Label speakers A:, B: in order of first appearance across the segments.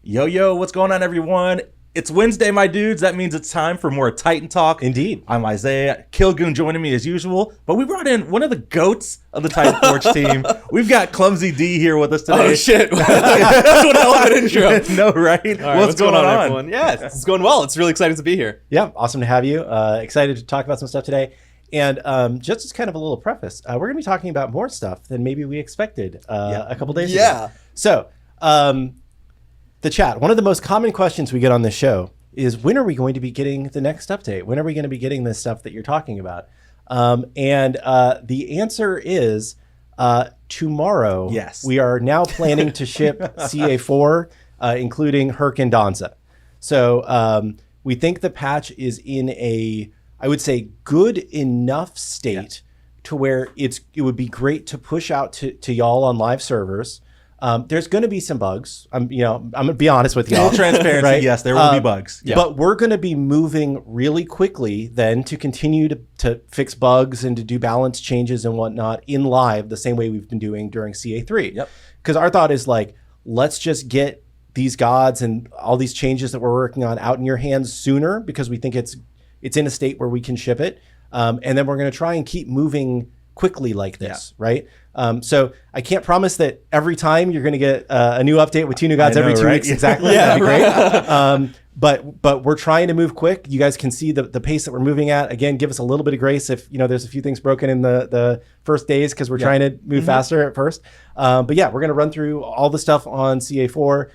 A: Yo, what's going on, everyone? It's Wednesday, my dudes. That means it's time for more Titan Talk.
B: Indeed.
A: I'm Isiah. Killgoon joining me as usual, but we brought in one of the GOATs of the Titan Forge team. We've got Clumzy D here with us today.
C: Oh, shit. That's one hell of an intro.
A: No, right?
C: What's going on, everyone? Yeah, it's going well. It's really exciting to be here.
B: Yeah, awesome to have you. Excited to talk about some stuff today. And just as kind of a little preface, we're going to be talking about more stuff than maybe we expected a couple days ago. So, the chat, one of the most common questions we get on this show is, when are we going to be getting the next update? When are we going to be getting this stuff that you're talking about? And the answer is tomorrow.
A: Yes.
B: We are now planning to ship CA4, including Herc and Danza. So we think the patch is in a, I would say, good enough state to where it would be great to push out to y'all on live servers. There's going to be some bugs. I'm going to be honest with y'all.
A: Full transparency, right? Yes, there will be bugs.
B: Yeah. But we're going to be moving really quickly then to continue to fix bugs and to do balance changes and whatnot in live the same way we've been doing during CA3.
A: Yep.
B: Because our thought is like, let's just get these gods and all these changes that we're working on out in your hands sooner, because we think it's in a state where we can ship it. And then we're going to try and keep moving quickly like this, right? So I can't promise that every time you're going to get a new update with two new gods every 2 weeks. Exactly.
C: Yeah,
B: that'd be great. But we're trying to move quick. You guys can see the pace that we're moving at. Again, give us a little bit of grace if there's a few things broken in the first days, because we're trying to move faster at first. But yeah, we're going to run through all the stuff on CA4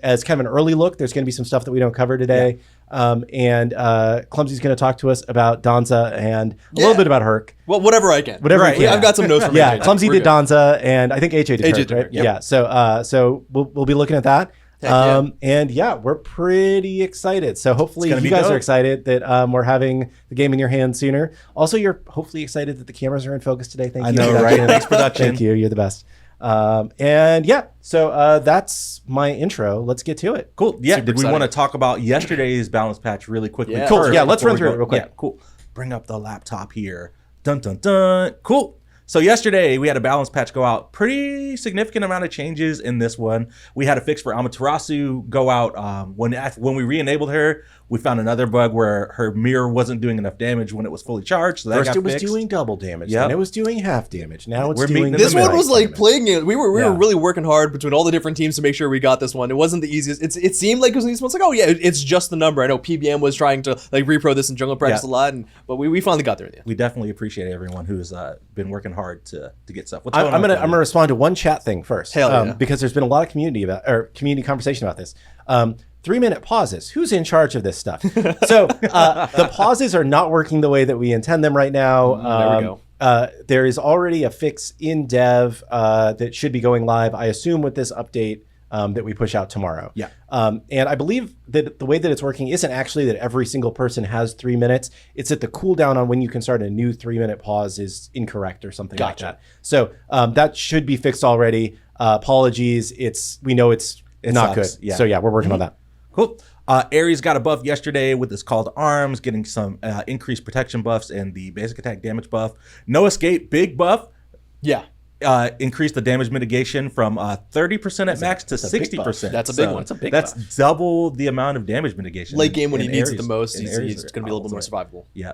B: as kind of an early look. There's going to be some stuff that we don't cover today. And Clumzy's going to talk to us about Danza and a little bit about Herc.
C: Well, whatever I can.
B: Whatever I can.
C: I've got some notes from
B: Yeah,
C: AJ.
B: Clumzy did Danza, and I think AJ did
C: AJ
B: Herc,
C: did
B: right?
C: Herc, yep.
B: Yeah, so we'll be looking at that. And yeah, we're pretty excited. So hopefully you guys are excited that we're having the game in your hands sooner. Also, you're hopefully excited that the cameras are in focus today. Thank you.
A: I know, right? Thanks, production.
B: Thank you. You're the best. And yeah, so that's my intro. Let's get to it.
A: Cool. Yeah.
C: Super
A: Did we
C: exciting.
A: want to talk about yesterday's balance patch really quickly?
C: Yeah.
B: Cool.
A: first
B: Yeah, let's
A: before
B: run
A: we
B: through
A: go?
B: it real quick.
A: Yeah, cool. Bring up the laptop here. Dun, dun, dun. Cool. So yesterday we had a balance patch go out. Pretty significant amount of changes in this one. We had a fix for Amaterasu go out. When we re-enabled her, we found another bug where her mirror wasn't doing enough damage when it was fully charged. So that
B: First
A: got
B: it was
A: fixed.
B: doing double damage.
A: Yep.
B: Then it was doing half damage. Now it's
A: We're
B: doing
A: meeting in
C: This
A: the
C: one
A: middle.
C: was like plaguing it. We were
B: Yeah.
C: really working hard between all the different teams to make sure we got this one. It wasn't the easiest. It seemed like it was the easiest one. It's like, oh yeah, it's just the number. I know PBM was trying to like repro this in jungle practice a lot, but we finally got there.
A: We definitely appreciate everyone who's been working hard to get stuff. What's
B: I'm
A: going on,
B: gonna
A: Cody?
B: respond to one chat thing first,
C: Hell yeah.
B: because there's been a lot of community conversation about this. 3-minute pauses. Who's in charge of this stuff? So the pauses are not working the way that we intend them right now.
C: There we go.
B: There is already a fix in dev that should be going live, I assume, with this update that we push out tomorrow.
A: Yeah.
B: And I believe that the way that it's working isn't actually that every single person has 3 minutes. It's that the cooldown on when you can start a new 3-minute pause is incorrect or something like that. So that should be fixed already. Apologies. We know it's not
A: sucks.
B: good.
A: Yeah.
B: So yeah, we're working on that.
A: Cool. Ares got a buff yesterday with his call to arms, getting some increased protection buffs and the basic attack damage buff. No escape, big buff.
C: Yeah.
A: Increased the damage mitigation from 30% at max to 60%.
C: That's a big one.
A: That's double the amount of damage mitigation.
C: Late game when
A: in
C: he needs it
A: Ares-
C: the most,
A: in
C: it's
A: Ares
C: going to be a little bit more
A: sorry.
C: survivable.
A: Yeah.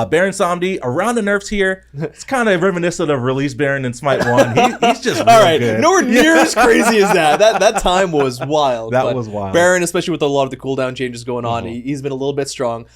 A: Baron Somdi, around the nerfs here. It's kind of reminiscent of Release Baron in Smite 1. He's just real
C: All right,
A: good.
C: nowhere near as crazy as that. That time was wild.
A: That
C: but
A: was wild.
C: Baron, especially with a lot of the cooldown changes going on, he's been a little bit strong.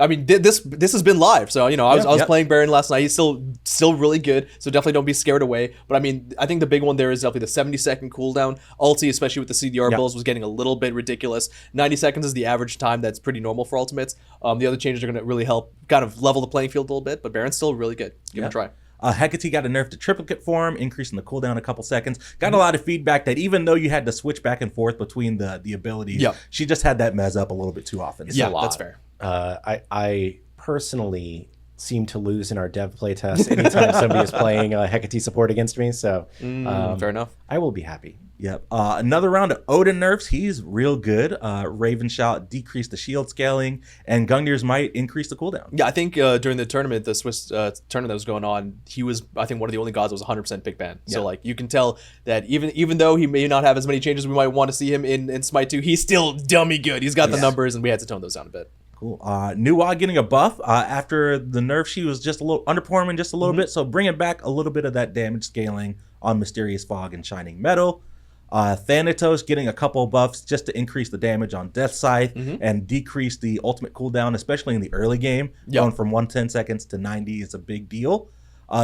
C: I mean, this has been live, so I was playing Baron last night. He's still really good, so definitely don't be scared away. But I mean, I think the big one there is definitely the 70-second cooldown. Ulti, especially with the CDR builds, was getting a little bit ridiculous. 90 seconds is the average time that's pretty normal for ultimates. The other changes are going to really help kind of level the playing field a little bit, but Baron's still really good. Give him a try.
A: Hecate got a nerf to triplicate form, increasing the cooldown a couple seconds. Got a lot of feedback that even though you had to switch back and forth between the abilities, she just had that mez up a little bit too often.
C: Yeah, that's fair.
B: I personally seem to lose in our dev playtest anytime somebody is playing Hecate support against me. So
C: fair enough.
B: I will be happy.
A: Yep. Another round of Odin nerfs. He's real good. Raven Shout decreased the shield scaling, and Gungnir's Might increased the cooldown.
C: Yeah, I think during the tournament, the Swiss tournament that was going on, he was, I think, one of the only gods that was 100% pick ban. So, like, you can tell that even though he may not have as many changes we might want to see him in Smite 2, he's still dummy good. He's got the numbers, and we had to tone those down a bit.
A: Cool. Nuwa getting a buff after the nerf. She was just a little underperforming just a little bit, so bringing back a little bit of that damage scaling on Mysterious Fog and Shining Metal. Thanatos getting a couple of buffs just to increase the damage on Death Scythe and decrease the ultimate cooldown, especially in the early game. Going from 110 seconds to 90 is a big deal.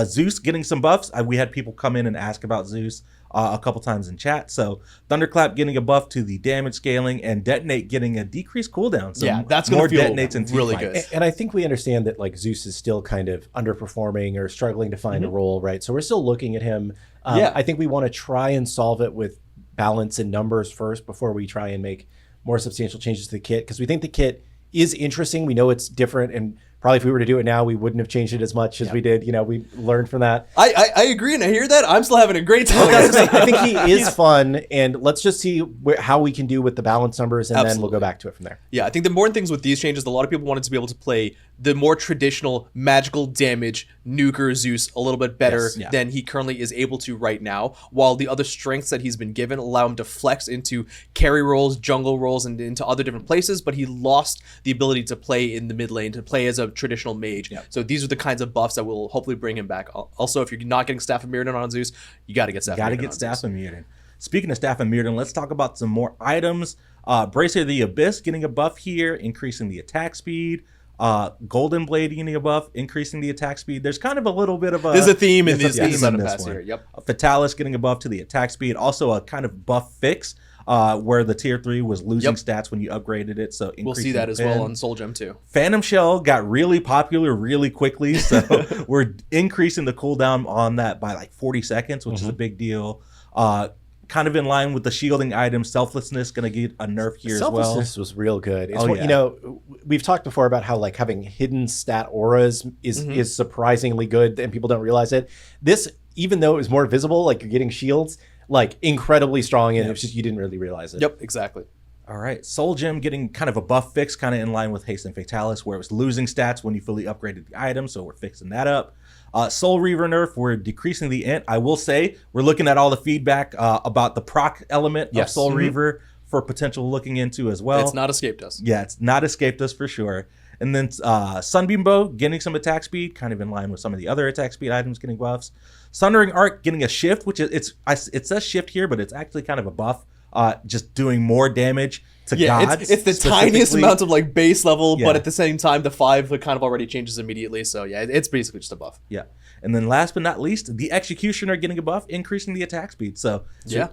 A: Zeus getting some buffs. We had people come in and ask about Zeus a couple times in chat. So Thunderclap getting a buff to the damage scaling, and Detonate getting a decreased cooldown. So
C: that's
A: more
C: feel
A: detonates and
C: really good.
B: And I think we understand that like Zeus is still kind of underperforming or struggling to find a role, right? So we're still looking at him. I think we want to try and solve it with balance and numbers first before we try and make more substantial changes to the kit, because we think the kit is interesting. We know it's different, and probably if we were to do it now, we wouldn't have changed it as much as we did. You know, we learned from that.
C: I agree, and I hear that. I'm still having a great time.
B: I think he is fun, and let's just see how we can do with the balance numbers, and then we'll go back to it from there.
C: Yeah, I think the important things with these changes, a lot of people wanted to be able to play the more traditional magical damage nuker Zeus a little bit better than he currently is able to right now, while the other strengths that he's been given allow him to flex into carry roles, jungle roles, and into other different places, but he lost the ability to play in the mid lane, to play as a traditional mage. So these are the kinds of buffs that will hopefully bring him back. Also, if you're not getting Staff of Mirrodin on Zeus, you got to get Staff of
A: Mirrodin. Speaking of Staff of Mirrodin, let's talk about some more items. Bracer of the Abyss getting a buff here, increasing the attack speed. Golden Blade getting a buff, increasing the attack speed. There's kind of a little bit of a...
C: There's a theme in this pass here. Yep.
A: Fatalis getting a buff to the attack speed. Also a kind of buff fix where the tier 3 was losing stats when you upgraded it. So
C: we'll see that as well on Soul Gem too.
A: Phantom Shell got really popular really quickly. So we're increasing the cooldown on that by like 40 seconds, which is a big deal. Kind of in line with the shielding item, Selflessness going to get a nerf here as well.
B: Selflessness was real good. It's you know, we've talked before about how like having hidden stat auras is surprisingly good, and people don't realize it. This, even though it was more visible, like you're getting shields, like incredibly strong, and it's just you didn't really realize it.
C: Yep, exactly.
A: All right, Soul Gem getting kind of a buff fix, kind of in line with Haste and Fatalis, where it was losing stats when you fully upgraded the item, so we're fixing that up. Soul Reaver nerf, we're decreasing the int. I will say, we're looking at all the feedback about the proc element of Soul Reaver for potential looking into as well.
C: It's not escaped us.
A: Yeah, it's not escaped us for sure. And then Sunbeam Bow getting some attack speed, kind of in line with some of the other attack speed items getting buffs. Sundering Arc getting a shift, which it says shift here, but it's actually kind of a buff. Just doing more damage to gods.
C: It's the tiniest amount of like base level, but at the same time, the 5 kind of already changes immediately. So yeah, it's basically just a buff.
A: Yeah. And then last but not least, the Executioner getting a buff, increasing the attack speed. So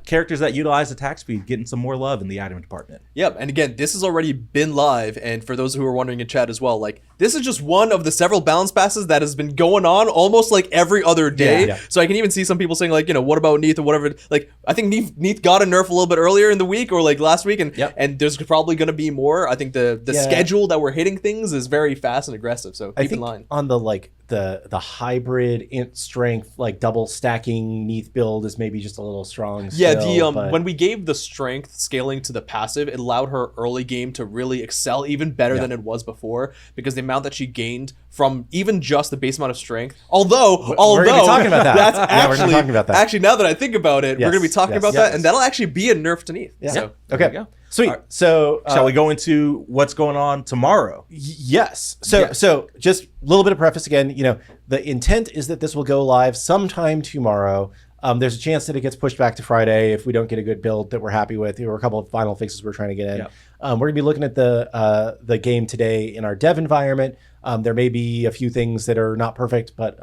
A: characters that utilize attack speed getting some more love in the item department.
C: Yep. And again, this has already been live. And for those who are wondering in chat as well, like this is just one of the several balance passes that has been going on almost like every other day. So I can even see some people saying like, you know, what about Neath or whatever? Like I think Neath got a nerf a little bit earlier in the week or like last week. And there's probably going to be more. I think the schedule that we're hitting things is very fast and aggressive. So keep in line.
B: On the like the hybrid int strength like double stacking Neath build is maybe just a little strong still,
C: when we gave the strength scaling to the passive, it allowed her early game to really excel even better than it was before, because the amount that she gained from even just the base amount of strength, although
B: we're gonna be talking about that.
C: That's
B: we're gonna be talking about that.
C: Actually, now that I think about it, we're gonna be talking about that, and that'll actually be a nerf to Neath. So
B: okay, sweet. Right. So
A: shall we go into what's going on tomorrow?
B: Yes. So just a little bit of preface again. You know, the intent is that this will go live sometime tomorrow. There's a chance that it gets pushed back to Friday if we don't get a good build that we're happy with. There were a couple of final fixes we're trying to get in. We're gonna be looking at the game today in our dev environment. There may be a few things that are not perfect, but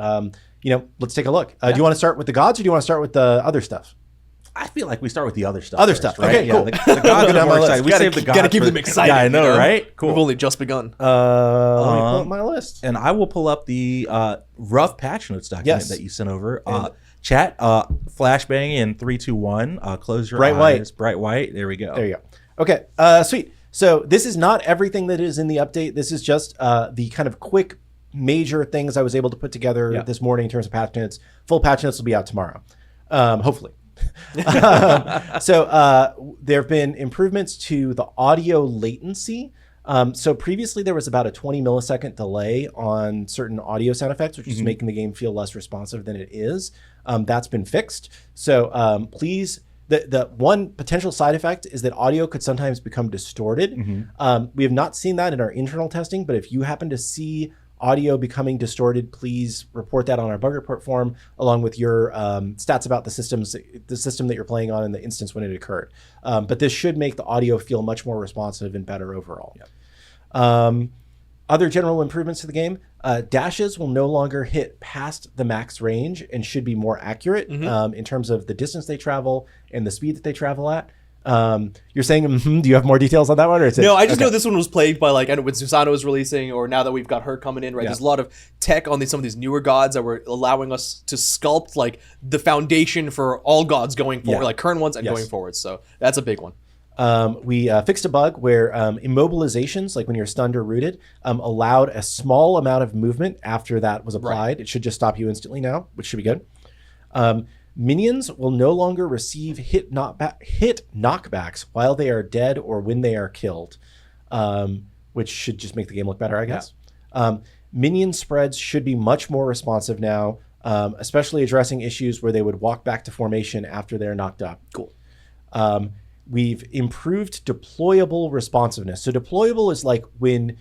B: you know, let's take a look. Do you want to start with the gods, or do you want to start with the other stuff?
A: I feel like we start with the other stuff.
B: Right?
A: Okay,
B: cool.
A: The gods are more excited. We save the gods.
C: Gotta keep them excited.
A: Yeah, I know, right?
C: Cool. We've only just begun.
B: Let me pull up my list,
A: and I will pull up the rough patch notes document that you sent over. Chat, flashbang in 3, 2, 1. Close your eyes. Bright white. There we go.
B: There you go. Okay, sweet. So this is not everything that is in the update. This is just the kind of quick major things I was able to put together this morning in terms of patch notes. Full patch notes will be out tomorrow, hopefully. There have been improvements to the audio latency. So previously there was about a 20 millisecond delay on certain audio sound effects, which is making the game feel less responsive than it is. That's been fixed. So please, the one potential side effect is that audio could sometimes become distorted. We have not seen that in our internal testing, but if you happen to see audio becoming distorted, please report that on our bug report form, along with your stats about the system that you're playing on and the instance when it occurred. But this should make the audio feel much more responsive and better overall. Other general improvements to the game, dashes will no longer hit past the max range and should be more accurate in terms of the distance they travel and the speed that they travel at. You're saying, do you have more details on that one? Or is it,
C: no, I just know this one was plagued by, like, I know when Susanoo was releasing, or now that we've got her coming in, right? There's a lot of tech on some of these newer gods that were allowing us to sculpt, like, the foundation for all gods going forward, like current ones and going forward. So that's a big one.
B: We fixed a bug where immobilizations, like when you're stunned or rooted, allowed a small amount of movement after that was applied. It should just stop you instantly now, which should be good. Minions will no longer receive hit knockbacks while they are dead or when they are killed, which should just make the game look better, I guess. Minion spreads should be much more responsive now, especially addressing issues where they would walk back to formation after they're knocked up.
C: Cool.
B: We've improved deployable responsiveness. So deployable is like when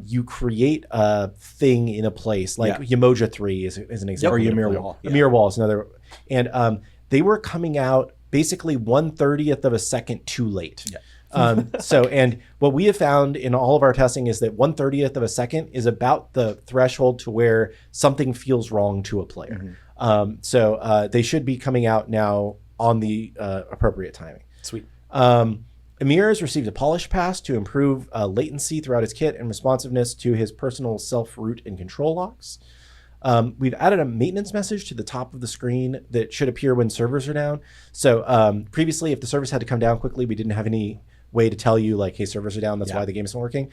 B: you create a thing in a place, like Yamoja 3 is an example.
A: Or Ymir Wall.
B: Ymir Wall is another. And they were coming out basically 1/30th of a second too late. And what we have found in all of our testing is that 1/30th of a second is about the threshold to where something feels wrong to a player. They should be coming out now on the appropriate timing.
C: Sweet.
B: Emir has received a polish pass to improve latency throughout his kit and responsiveness to his personal self-root and control locks. We've added a maintenance message to the top of the screen that should appear when servers are down. So previously, if the servers had to come down quickly, we didn't have any way to tell you, like, hey, servers are down, that's why the game isn't working.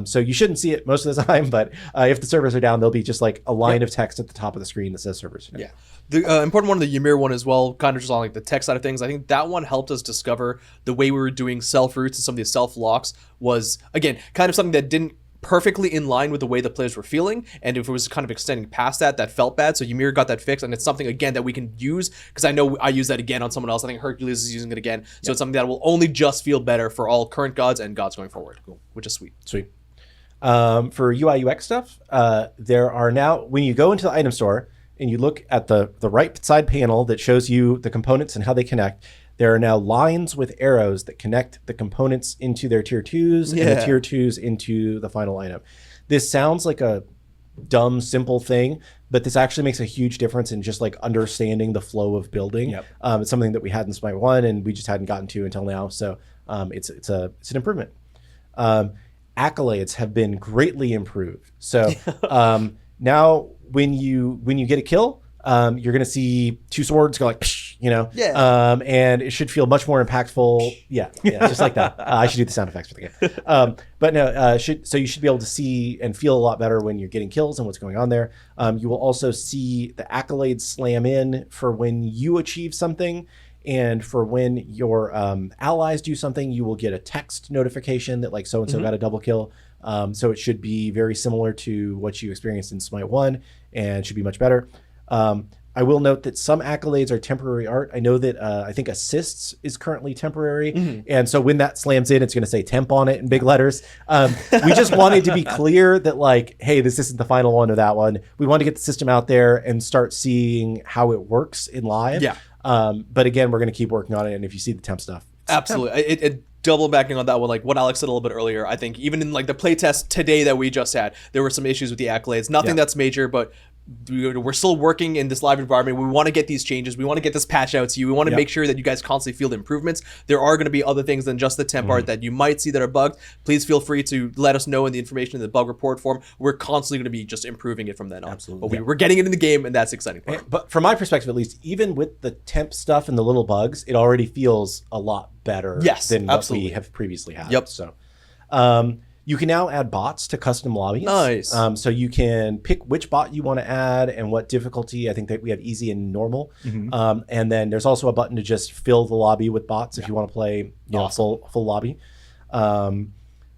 B: So you shouldn't see it most of the time, but if the servers are down, there'll be just like a line of text at the top of the screen that says servers are down.
C: The important one, the Ymir one as well, kind of just on like the tech side of things, I think that one helped us discover the way we were doing self-roots and some of these self-locks was, again, kind of something that didn't perfectly in line with the way the players were feeling, and if it was kind of extending past that felt bad. So Ymir got that fixed, and it's something again that we can use, because I know I use that again on someone else. I think Hercules is using it again, so it's something that will only just feel better for all current gods and gods going forward. Cool. Which is sweet.
B: For UI UX stuff, there are now, when you go into the item store and you look at the right side panel that shows you the components and how they connect, there are now lines with arrows that connect the components into their tier 2s and the tier 2s into the final item. This sounds like a dumb, simple thing, but this actually makes a huge difference in just like understanding the flow of building. It's something that we had in SMITE 1 and we just hadn't gotten to until now. So it's an improvement. Accolades have been greatly improved. So now when you get a kill, you're going to see two swords go like, psh, and it should feel much more impactful. Just like that. I should do the sound effects for the game. But no, so you should be able to see and feel a lot better when you're getting kills and what's going on there. You will also see the accolades slam in for when you achieve something, and for when your allies do something, you will get a text notification that like so-and-so got a double kill. So it should be very similar to what you experienced in SMITE 1 and should be much better. I will note that some accolades are temporary art. I know that I think assists is currently temporary. And so when that slams in, it's going to say temp on it in big letters. We just wanted to be clear that like, hey, this isn't the final one or that one. We want to get the system out there and start seeing how it works in live. But again, we're going to keep working on it. And if you see the temp stuff.
C: Absolutely. It double backing on that one, like what Alex said a little bit earlier, I think even in like the playtest today that we just had, there were some issues with the accolades. Nothing that's major, but we're still working in this live environment. We want to get these changes. We want to get this patch out to you. We want to make sure that you guys constantly feel the improvements. There are going to be other things than just the temp art that you might see that are bugged. Please feel free to let us know in the information in the bug report form. We're constantly going to be just improving it from then on.
B: Absolutely.
C: But we're getting it in the game, and that's exciting part.
B: But from my perspective, at least, even with the temp stuff and the little bugs, it already feels a lot better than what we have previously had.
C: Yep.
B: So You can now add bots to custom lobbies.
C: Nice.
B: So you can pick which bot you want to add and what difficulty. I think that we have easy and normal. And then there's also a button to just fill the lobby with bots if you want to play full lobby.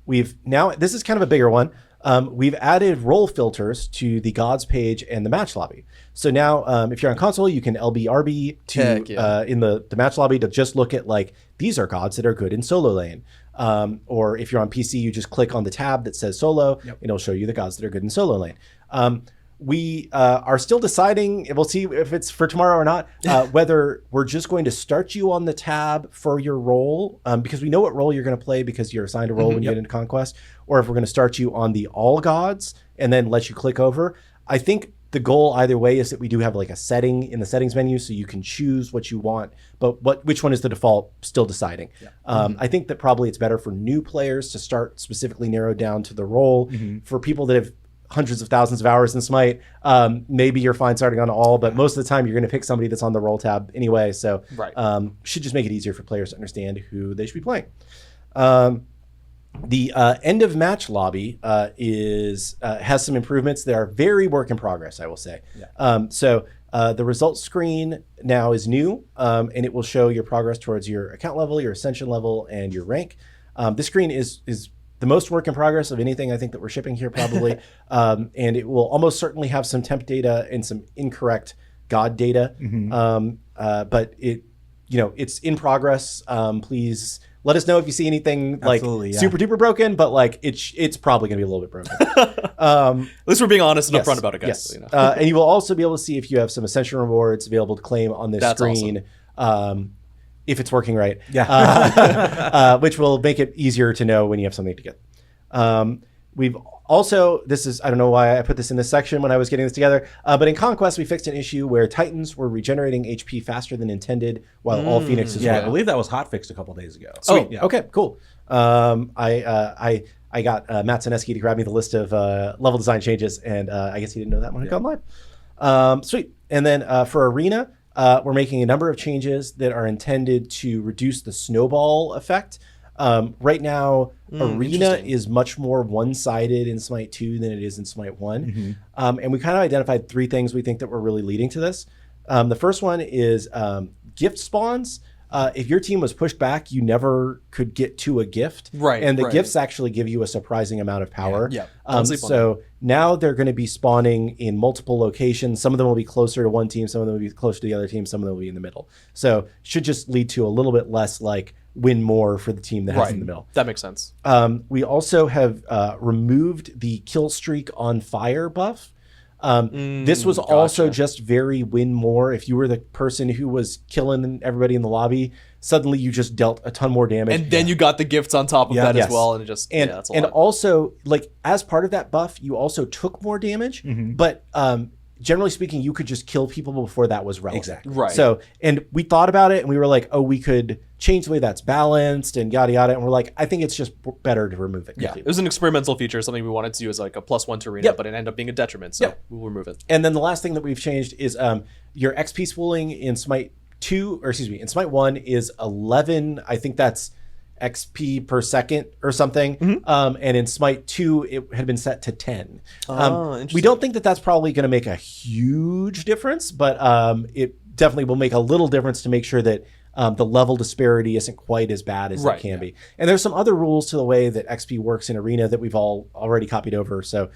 B: This is kind of a bigger one. We've added role filters to the gods page and the match lobby. So now if you're on console, you can LBRB to in the match lobby to just look at like, these are gods that are good in solo lane. Or if you're on PC, you just click on the tab that says solo, and it'll show you the gods that are good in solo lane. We are still deciding, we'll see if it's for tomorrow or not, whether we're just going to start you on the tab for your role, because we know what role you're going to play because you're assigned a role when you get into Conquest, or if we're going to start you on the all gods and then let you click over. I think the goal either way is that we do have like a setting in the settings menu so you can choose what you want, but which one is the default, still deciding. I think that probably it's better for new players to start specifically narrowed down to the role. For people that have hundreds of thousands of hours in Smite, maybe you're fine starting on all, but most of the time you're going to pick somebody that's on the role tab anyway, so should just make it easier for players to understand who they should be playing. The end of match lobby has some improvements that are very work in progress, I will say. So the results screen now is new, and it will show your progress towards your account level, your ascension level, and your rank. This screen is the most work in progress of anything I think that we're shipping here probably, and it will almost certainly have some temp data and some incorrect god data, but it's in progress. Please let us know if you see anything like super duper broken, but like it's probably going to be a little bit broken.
C: At least we're being honest and upfront about it, guys.
B: Yes. And you will also be able to see if you have some ascension rewards available to claim on this screen. Awesome. If it's working right, which will make it easier to know when you have something to get. We've also, I don't know why I put this in this section when I was getting this together, but in Conquest, we fixed an issue where Titans were regenerating HP faster than intended while all Phoenixes were.
A: I believe that was hotfixed a couple days ago.
B: Sweet. Okay, cool. I got Matt Zaneski to grab me the list of level design changes, and I guess he didn't know that when it got live. Sweet. And then for Arena, we're making a number of changes that are intended to reduce the snowball effect. Right now, Arena is much more one-sided in Smite 2 than it is in Smite 1. And we kind of identified 3 things we think that were really leading to this. The first one is gift spawns. If your team was pushed back, you never could get to a gift. And the gifts actually give you a surprising amount of power. So now they're going to be spawning in multiple locations. Some of them will be closer to one team. Some of them will be closer to the other team. Some of them will be in the middle. So should just lead to a little bit less like win more for the team that has in the middle.
C: That makes sense.
B: We also have removed the kill streak on fire buff. This was also just very win more. If you were the person who was killing everybody in the lobby, suddenly you just dealt a ton more damage.
C: And then you got the gifts on top of that as well. And it just, that's a lot.
B: And also, like, as part of that buff, you also took more damage, but generally speaking, you could just kill people before that was relevant.
A: Exactly.
B: So, and we thought about it and we were like, oh, we could change the way that's balanced and yada yada. And we're like, I think it's just better to remove it.
C: It was an experimental feature, something we wanted to do as like a +1 to Arena, but it ended up being a detriment. So we'll remove it.
B: And then the last thing that we've changed is your XP spooling in Smite 1 is 11. I think that's XP per second or something. And in Smite 2, it had been set to 10. We don't think that that's probably going to make a huge difference, but it definitely will make a little difference to make sure that the level disparity isn't quite as bad as it can be. And there's some other rules to the way that XP works in Arena that we've all already copied over. So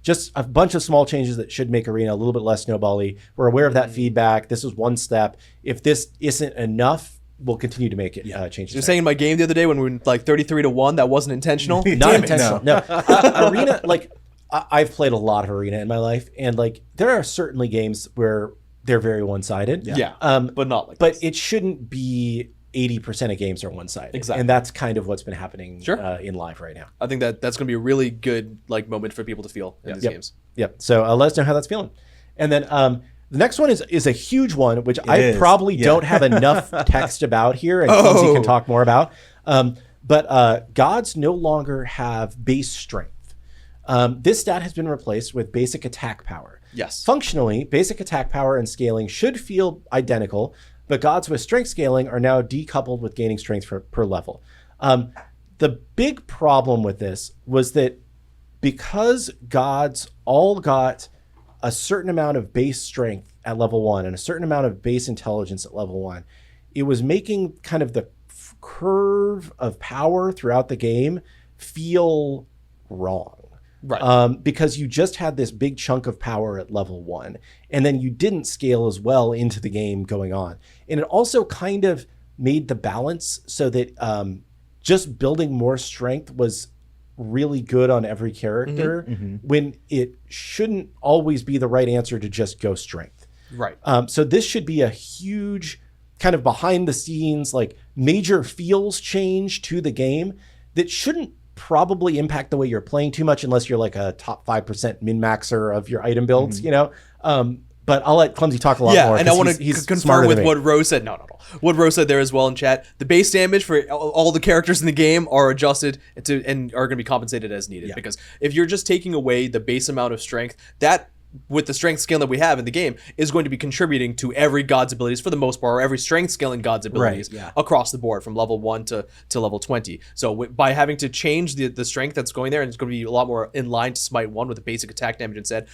B: just a bunch of small changes that should make Arena a little bit less snowbally. We're aware of that feedback. This is one step. If this isn't enough, we'll continue to make it changes.
C: You're saying in my game the other day when we were like 33-1, that wasn't intentional?
B: Not intentional. No. Arena, like, I've played a lot of Arena in my life, and like there are certainly games where they're very one-sided.
C: But not like
B: this. It shouldn't be 80% of games are one-sided.
C: Exactly.
B: And that's kind of what's been happening in live right now.
C: I think that's going to be a really good like moment for people to feel in these games.
B: So let us know how that's feeling. And then the next one is a huge one, which I probably don't have enough text about here, and Clumzy can talk more about. But gods no longer have base strength. This stat has been replaced with basic attack power.
C: Yes.
B: Functionally, basic attack power and scaling should feel identical, but gods with strength scaling are now decoupled with gaining strength per level. The big problem with this was that because gods all got a certain amount of base strength at level 1 and a certain amount of base intelligence at level 1, it was making kind of the curve of power throughout the game feel wrong.
C: Right.
B: Because you just had this big chunk of power at level 1, and then you didn't scale as well into the game going on. And it also kind of made the balance so that just building more strength was really good on every character when it shouldn't always be the right answer to just go strength.
C: Right.
B: So this should be a huge kind of behind the scenes, like major feels change to the game that shouldn't probably impact the way you're playing too much unless you're like a top 5% min-maxer of your item builds, you know? But I'll let Clumsy talk a lot more.
C: Yeah, and I want to confirm with what Rose said. No. What Rose said there as well in chat. The base damage for all the characters in the game are adjusted to and are going to be compensated as needed. Because if you're just taking away the base amount of strength, that with the strength scale that we have in the game is going to be contributing to every god's abilities for the most part, or every strength scaling god's abilities across the board from level 1 to level 20. So by having to change the strength that's going there, and it's going to be a lot more in line to Smite 1 with the basic attack damage instead,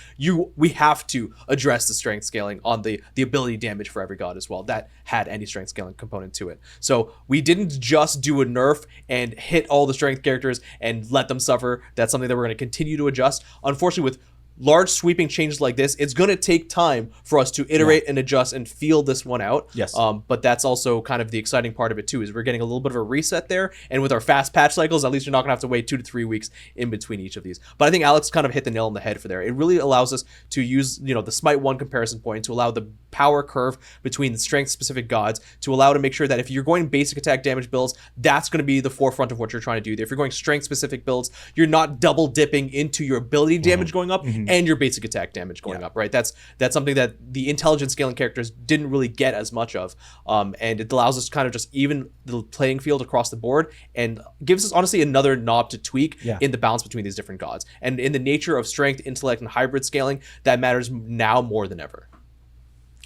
C: we have to address the strength scaling on the ability damage for every god as well. That had any strength scaling component to it. So we didn't just do a nerf and hit all the strength characters and let them suffer. That's something that we're going to continue to adjust. Unfortunately, with large sweeping changes like this, it's going to take time for us to iterate and adjust and feel this one out.
B: Yes.
C: But that's also kind of the exciting part of it too, is we're getting a little bit of a reset there. And with our fast patch cycles, at least you're not going to have to wait 2 to 3 weeks in between each of these. But I think Alex kind of hit the nail on the head for there. It really allows us to use, the Smite 1 comparison point to allow the power curve between the strength specific gods to allow to make sure that if you're going basic attack damage builds, that's going to be the forefront of what you're trying to do. If you're going strength specific builds, you're not double dipping into your ability damage going up and your basic attack damage going up, right? That's something that the intelligence scaling characters didn't really get as much of, and it allows us to kind of just even the playing field across the board and gives us honestly another knob to tweak in the balance between these different gods. And in the nature of strength, intellect, and hybrid scaling, that matters now more than ever.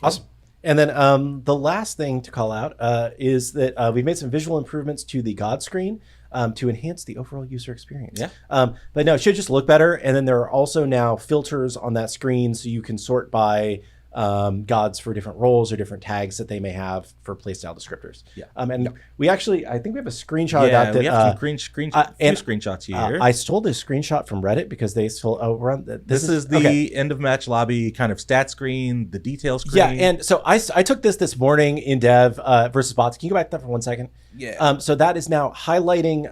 B: Awesome. And then the last thing to call out is that we've made some visual improvements to the God screen to enhance the overall user experience. But no, it should just look better. And then there are also now filters on that screen so you can sort by gods for different roles or different tags that they may have for playstyle descriptors. We actually, I think we have a screenshot of that.
A: We have some screenshots here.
B: I stole this screenshot from Reddit because they stole.
A: This is the end of match lobby kind of stat screen, the detail screen.
B: Yeah, and so I took this morning in dev versus bots. Can you go back to that for 1 second?
A: Yeah.
B: So that is now highlighting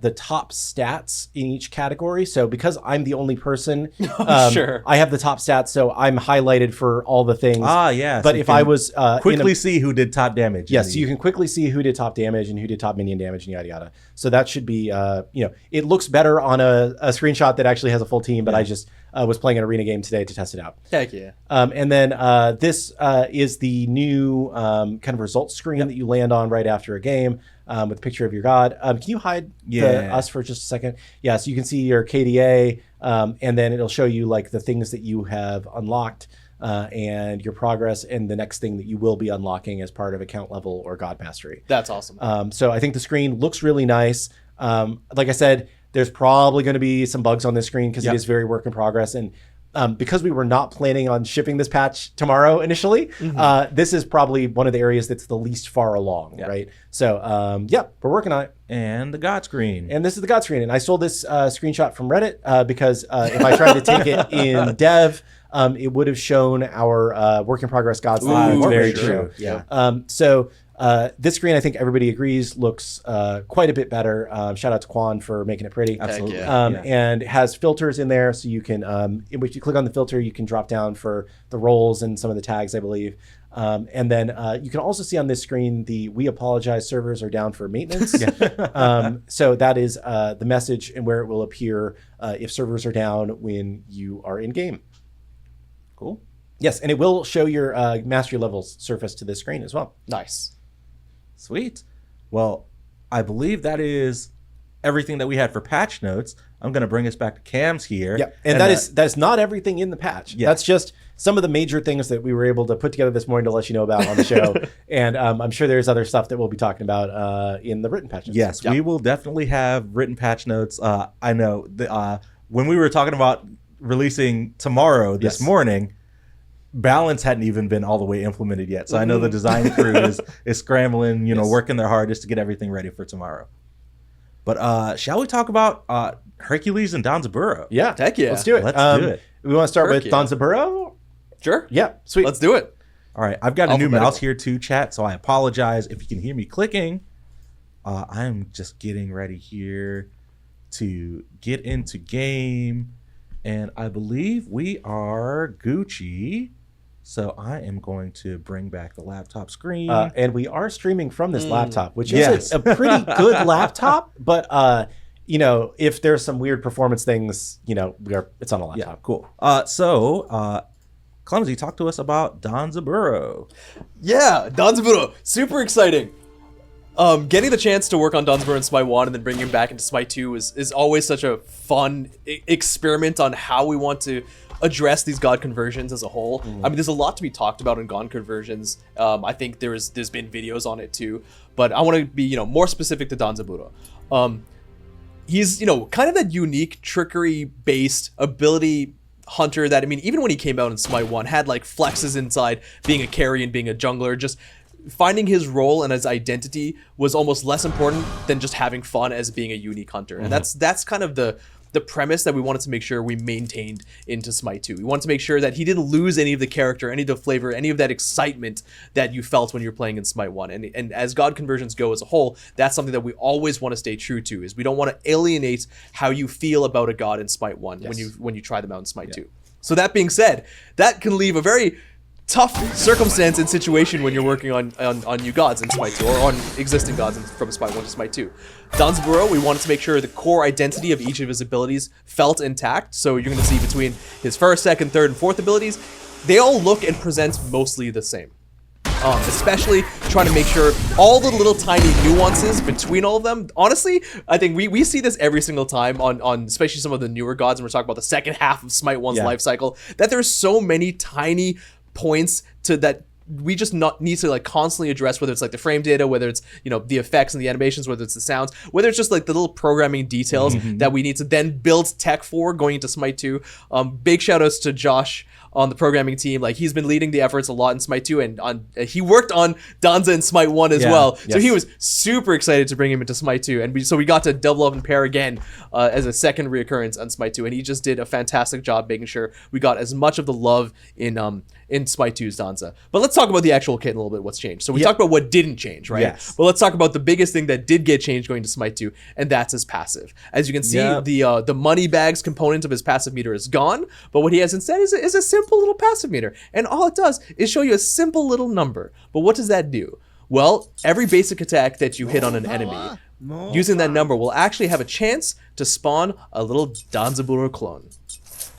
B: the top stats in each category. So because I'm the only person, I have the top stats. So I'm highlighted for all the things.
A: Yeah.
B: But so if I was
A: quickly see who did top damage.
B: Yes, so you can quickly see who did top damage and who did top minion damage and yada yada. So that should be it looks better on a screenshot that actually has a full team. But I just was playing an arena game today to test it out.
C: Heck yeah.
B: And then this is the new kind of results screen that you land on right after a game with a picture of your god. Can you hide us for just a second? Yeah, so you can see your KDA, and then it'll show you like the things that you have unlocked and your progress and the next thing that you will be unlocking as part of account level or god mastery.
C: That's awesome.
B: So I think the screen looks really nice. Like I said, there's probably going to be some bugs on this screen because it is very work in progress. And because we were not planning on shipping this patch tomorrow initially, this is probably one of the areas that's the least far along, right? So, we're working on it.
A: And the God screen.
B: And this is the God screen. And I stole this screenshot from Reddit because if I tried to take it in dev, it would have shown our work in progress gods.
A: Very true.
B: So this screen, I think everybody agrees, looks quite a bit better. Shout out to Quan for making it pretty.
A: Absolutely.
B: And it has filters in there, so you can, if you click on the filter, you can drop down for the roles and some of the tags, I believe. And then you can also see on this screen we apologize servers are down for maintenance. So that is the message and where it will appear if servers are down when you are in game.
A: Cool.
B: Yes, and it will show your mastery levels surface to this screen as well.
C: Nice.
A: Sweet. Well, I believe that is everything that we had for patch notes. I'm going to bring us back to Cam's here.
B: Yeah, and that is not everything in the patch. Yeah. That's just some of the major things that we were able to put together this morning to let you know about on the show. And I'm sure there's other stuff that we'll be talking about in the written patch notes.
A: Yes, we will definitely have written patch notes. I know when we were talking about releasing tomorrow this morning, balance hadn't even been all the way implemented yet. So I know the design crew is scrambling, working their hardest to get everything ready for tomorrow. But shall we talk about Hercules and Danzaburou?
B: Yeah.
C: Heck yeah.
B: Let's do it.
A: Let's do it.
B: We want to start with Danzaburou?
C: Sure.
B: Yeah. Sweet.
C: Let's do it.
A: All right. I've got a new mouse here too, chat, so I apologize if you can hear me clicking. I'm just getting ready here to get into game, and I believe we are Gucci. So I am going to bring back the laptop screen.
B: And we are streaming from this laptop, which is a pretty good laptop. But, if there's some weird performance things, it's on a laptop.
A: Yeah, cool. So Clumsy, talk to us about Danzaburou.
C: Yeah, Danzaburou. Super exciting. Getting the chance to work on Danzaburou in Smite 1 and then bringing him back into Smite 2 is always such a fun experiment on how we want to address these god conversions as a whole. I mean, there's a lot to be talked about in god conversions. I think there's been videos on it too, but I want to be more specific to Danzaburou. He's kind of that unique trickery based ability hunter that, I mean, even when he came out in Smite 1 had like flexes inside being a carry and being a jungler. Just finding his role and his identity was almost less important than just having fun as being a unique hunter. And that's kind of the premise that we wanted to make sure we maintained into Smite 2. We wanted to make sure that he didn't lose any of the character, any of the flavor, any of that excitement that you felt when you were playing in Smite 1. And as god conversions go as a whole, that's something that we always want to stay true to, is we don't want to alienate how you feel about a god in Smite 1 when you try them out in Smite 2. So that being said, that can leave a very tough circumstance and situation when you're working on new gods in Smite 2, or on existing gods from Smite 1 to Smite 2. Danzaburou, we wanted to make sure the core identity of each of his abilities felt intact. So you're going to see between his first, second, third, and fourth abilities, they all look and present mostly the same. Especially trying to make sure all the little tiny nuances between all of them. Honestly, I think we see this every single time on especially some of the newer gods, and we're talking about the second half of Smite 1's life cycle, that there's so many tiny points to that we just need to like constantly address, whether it's like the frame data, whether it's the effects and the animations, whether it's the sounds, whether it's just like the little programming details that we need to then build tech for going into Smite 2. Big shout outs to Josh on the programming team. Like, he's been leading the efforts a lot in Smite 2, and he worked on Danza in Smite 1 as well. So he was super excited to bring him into Smite 2, and we got to double up and pair again as a second reoccurrence on Smite 2, and he just did a fantastic job making sure we got as much of the love in Smite 2's Danza. But let's talk about the actual kit and a little bit what's changed. So we talked about what didn't change, right?
A: Yes.
C: But let's talk about the biggest thing that did get changed going to Smite 2, and that's his passive. As you can see, the money bags component of his passive meter is gone, but what he has instead is a simple little passive meter. And all it does is show you a simple little number. But what does that do? Well, every basic attack that you hit on an enemy, using that number will actually have a chance to spawn a little Danzaburou clone.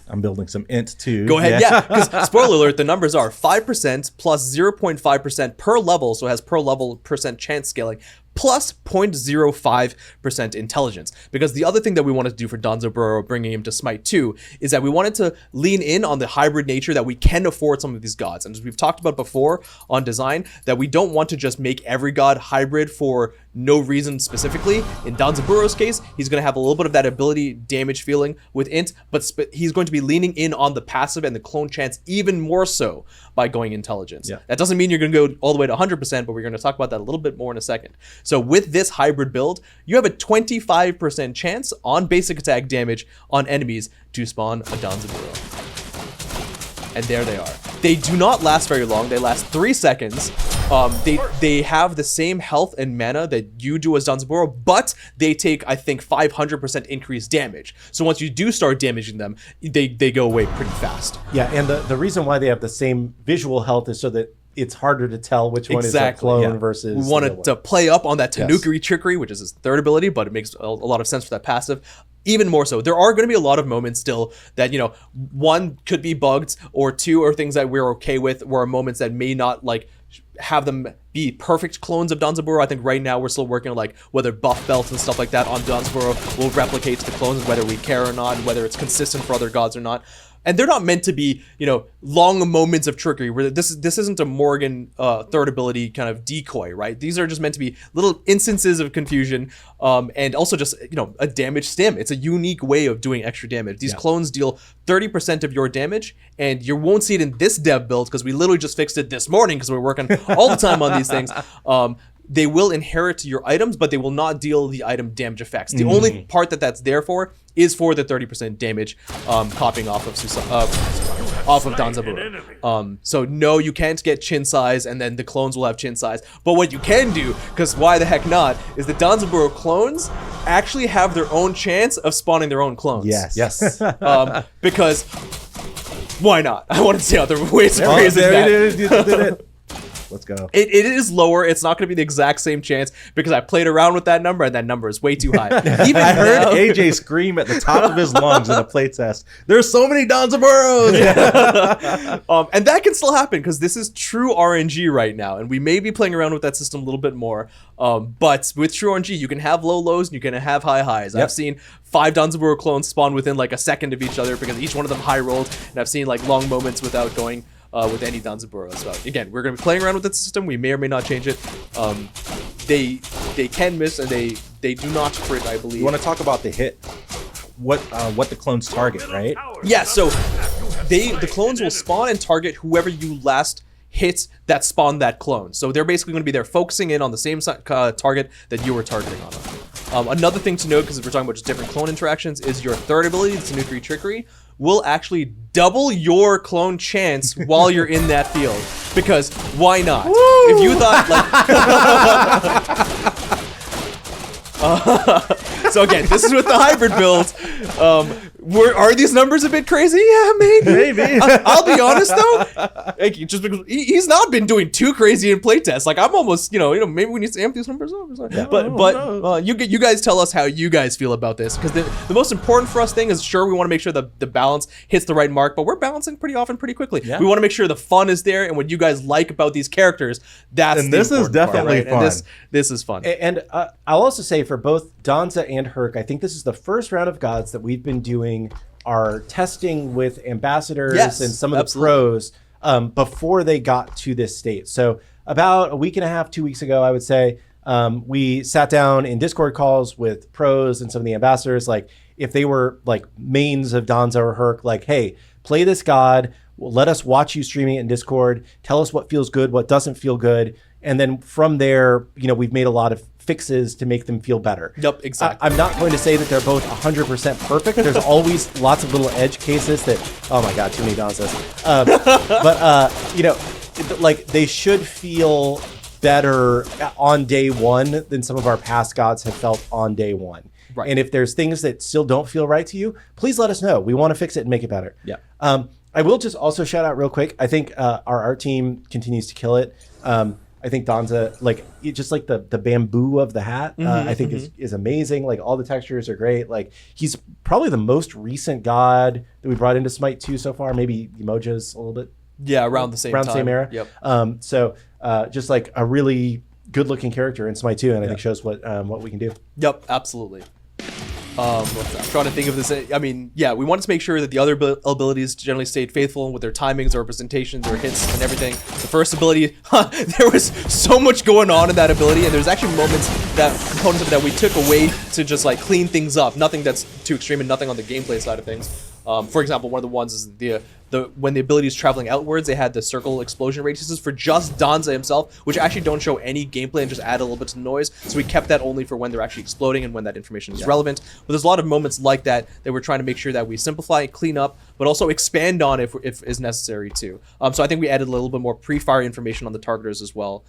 A: I'm building some int too.
C: Go ahead, because spoiler alert, the numbers are 5% plus 0.5% per level, so it has per level percent chance scaling, plus 0.05% intelligence. Because the other thing that we wanted to do for Danzaburou, bringing him to Smite 2, is that we wanted to lean in on the hybrid nature that we can afford some of these gods. And as we've talked about before on design, that we don't want to just make every god hybrid for no reason specifically. In Danzaburou's case, he's going to have a little bit of that ability damage feeling with int, but he's going to be leaning in on the passive and the clone chance even more so by going intelligence. That doesn't mean you're going to go all the way to 100%, but we're going to talk about that a little bit more in a second. So with this hybrid build, you have a 25% chance on basic attack damage on enemies to spawn a Danzaburou. And there they are. They do not last very long. They last 3 seconds. They have the same health and mana that you do as Danzaburou, but they take, I think, 500% increased damage. So once you do start damaging them, they go away pretty fast.
B: Yeah, and the reason why they have the same visual health is so that it's harder to tell which one is a clone versus...
C: We wanted to play up on that Tanukari trickery, which is his third ability, but it makes a lot of sense for that passive. Even more so, there are going to be a lot of moments still that, one could be bugged, or two are things that we're okay with, where are moments that may not have them be perfect clones of Danzaburou. I think right now we're still working on like whether buff belts and stuff like that on Danzaburou will replicate to the clones, whether we care or not, and whether it's consistent for other gods or not. And they're not meant to be, you know, long moments of trickery. Where this isn't a Morgan third ability kind of decoy, right? These are just meant to be little instances of confusion, and also just, you know, a damage stim. It's a unique way of doing extra damage. These clones deal 30% of your damage, and you won't see it in this dev build because we literally just fixed it this morning because we're working all the time on these things. They will inherit your items, but they will not deal the item damage effects. The only part that's there for is for the 30% damage popping off of Danzaburou. So no, you can't get chin size, and then the clones will have chin size. But what you can do, because why the heck not, is the Danzaburou clones actually have their own chance of spawning their own clones.
B: Yes.
C: Because why not? I want to see other ways to raise it.
B: Let's go.
C: It is lower. It's not going to be the exact same chance because I played around with that number, and that number is way too high.
A: Even I heard AJ scream at the top of his lungs in a playtest. There's so many Danzaburous!
C: And that can still happen because this is true RNG right now, and we may be playing around with that system a little bit more. But with true RNG, you can have low lows and you can have high highs. I've seen 5 Danzaburou clones spawn within like a second of each other because each one of them high rolled, and I've seen like long moments without going with any Danzaburou. So again, we're going to be playing around with the system. We may or may not change it. They can miss, and they do not crit, I believe.
A: You want to talk about the hit? What the clones target, right?
C: Yeah. So the clones will spawn and target whoever you last hit that spawned that clone. So they're basically going to be there focusing in on the same target that you were targeting on. Another thing to note, because we're talking about just different clone interactions, is your third ability, the Nuclear Trickery, will actually double your clone chance while you're in that field. Because why not? Woo! If you thought like... so again, this is with the hybrid build. Are these numbers a bit crazy? Yeah, maybe. I'll be honest though, just because he's not been doing too crazy in playtests. Like I'm almost, maybe we need to amp these numbers up. Yeah, but you guys tell us how you guys feel about this, because the most important for us thing is, sure, we want to make sure the balance hits the right mark, but we're balancing pretty often, pretty quickly. Yeah. We want to make sure the fun is there, and what you guys like about these characters,
A: this is definitely
C: fun. And this is fun.
B: And I'll also say for both Danza and Herc, I think this is the first round of gods that we've been doing our testing with ambassadors and some of the pros before they got to this state. So about a week and a half, 2 weeks ago, I would say, we sat down in Discord calls with pros and some of the ambassadors, like if they were like mains of Danza or Herc, like, hey, play this god, let us watch you streaming it in Discord, tell us what feels good, what doesn't feel good. And then from there, we've made a lot of fixes to make them feel better.
C: Yep, exactly.
B: I'm not going to say that they're both 100% perfect. There's always lots of little edge cases that, oh my God, too many Danzas. Like they should feel better on day one than some of our past gods have felt on day one. Right. And if there's things that still don't feel right to you, please let us know. We want to fix it and make it better.
C: Yeah.
B: I will just also shout out real quick. I think our art team continues to kill it. I think Danza, like the bamboo of the hat, I think is amazing. Like all the textures are great. Like he's probably the most recent god that we brought into SMITE 2 so far. Maybe Emoja's a little bit.
C: Yeah, around the same
B: era.
C: Yep.
B: So just like a really good looking character in SMITE 2, and I think shows what we can do.
C: Yep, absolutely. I'm trying to think of this. I mean, yeah, we wanted to make sure that the other abilities generally stayed faithful with their timings, their representations, their hits, and everything. The first ability, there was so much going on in that ability, and there's actually components of it that we took away to just like clean things up. Nothing that's too extreme and nothing on the gameplay side of things. For example, one of the ones is when the ability is traveling outwards, they had the circle explosion radiuses for just Danza himself, which actually don't show any gameplay and just add a little bit to the noise. So we kept that only for when they're actually exploding and when that information is relevant. But there's a lot of moments like that we're trying to make sure that we simplify, clean up, but also expand on if is necessary too. So I think we added a little bit more pre-fire information on the targeters as well.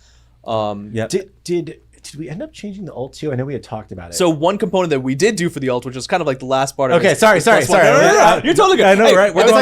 B: Did we end up changing the ult too? I know we had talked about it.
C: So one component that we did do for the ult, which was kind of like the last part of it.
B: Okay, sorry.
C: No, you're totally good.
A: I know, right?
C: Before
A: we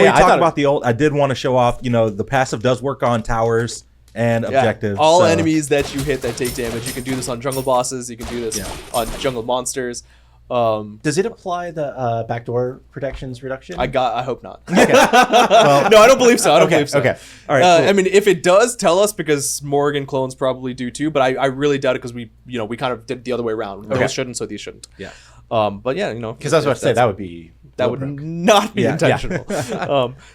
A: talk about the ult, I did want to show off, the passive does work on towers and objectives.
C: All enemies that you hit that take damage. You can do this on jungle bosses. You can do this on jungle monsters.
B: Does it apply the backdoor protections reduction?
C: I hope not.
B: Okay. Well,
C: No, I don't believe so. I don't believe so.
B: Okay. All right. Cool.
C: I mean, if it does, tell us, because Morrigan clones probably do too. But I really doubt it, because we kind of did the other way around.
B: Okay.
C: Those shouldn't, so these shouldn't.
A: Yeah.
C: But yeah,
B: Because I was about to say that would be
C: not be intentional.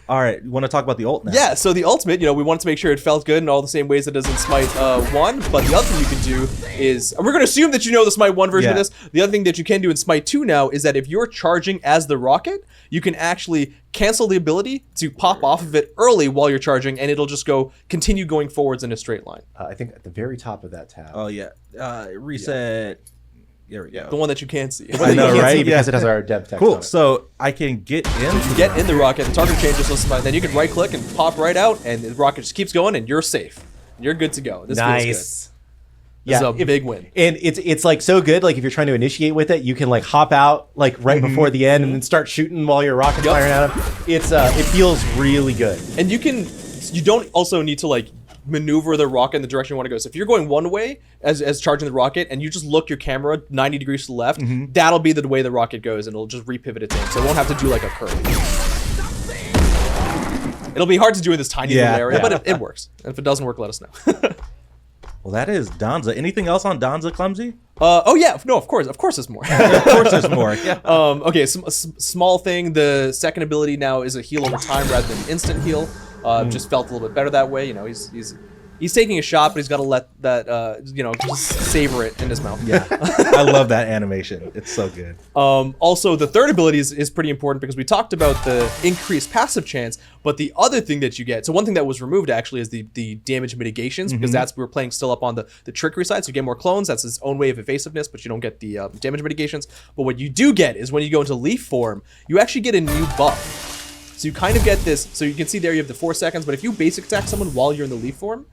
A: All right, you want to talk about the ult now?
C: Yeah, so the ultimate, we wanted to make sure it felt good in all the same ways it does in Smite 1, but the other thing you can do is, and we're going to assume that you know the Smite 1 version of this, the other thing that you can do in Smite 2 now is that if you're charging as the rocket, you can actually cancel the ability to pop off of it early while you're charging, and it'll just continue going forwards in a straight line.
B: I think at the very top of that tab.
A: Oh, yeah. Reset. There we go.
C: The one that you can't see.
B: I know, right? Because it has our depth text.
A: Cool. So I can get in.
C: Get in the rocket, the target changes, then you can right click and pop right out, and the rocket just keeps going, and you're safe. You're good to go. This feels good. This is a big win.
B: And it's like so good. Like if you're trying to initiate with it, you can like hop out like right before the end and then start shooting while your rocket's firing at them. It feels really good.
C: And you don't also need to like maneuver the rocket in the direction you want to go. So if you're going one way as charging the rocket, and you just look your camera 90 degrees to the left, that'll be the way the rocket goes, and it'll just repivot its aim. So it won't have to do like a curve. It'll be hard to do in this tiny little area, but it works. And if it doesn't work, let us know.
A: Well, that is Danza. Anything else on Danzaclumzy?
C: Oh yeah, no, of course there's more.
A: Of course there's more. Yeah.
C: Okay, small thing. The second ability now is a heal over time rather than instant heal. Just felt a little bit better that way. He's taking a shot, but he's got to let that just savor it in his mouth.
A: Yeah, I love that animation. It's so good.
C: Also, the third ability is pretty important, because we talked about the increased passive chance, but the other thing that you get, so one thing that was removed actually is the damage mitigations, because we were playing still up on the trickery side, so you get more clones. That's its own way of evasiveness, but you don't get the damage mitigations. But what you do get is when you go into leaf form, you actually get a new buff. So you kind of get this, so you can see there you have the 4 seconds, but if you basic attack someone while you're in the leaf form,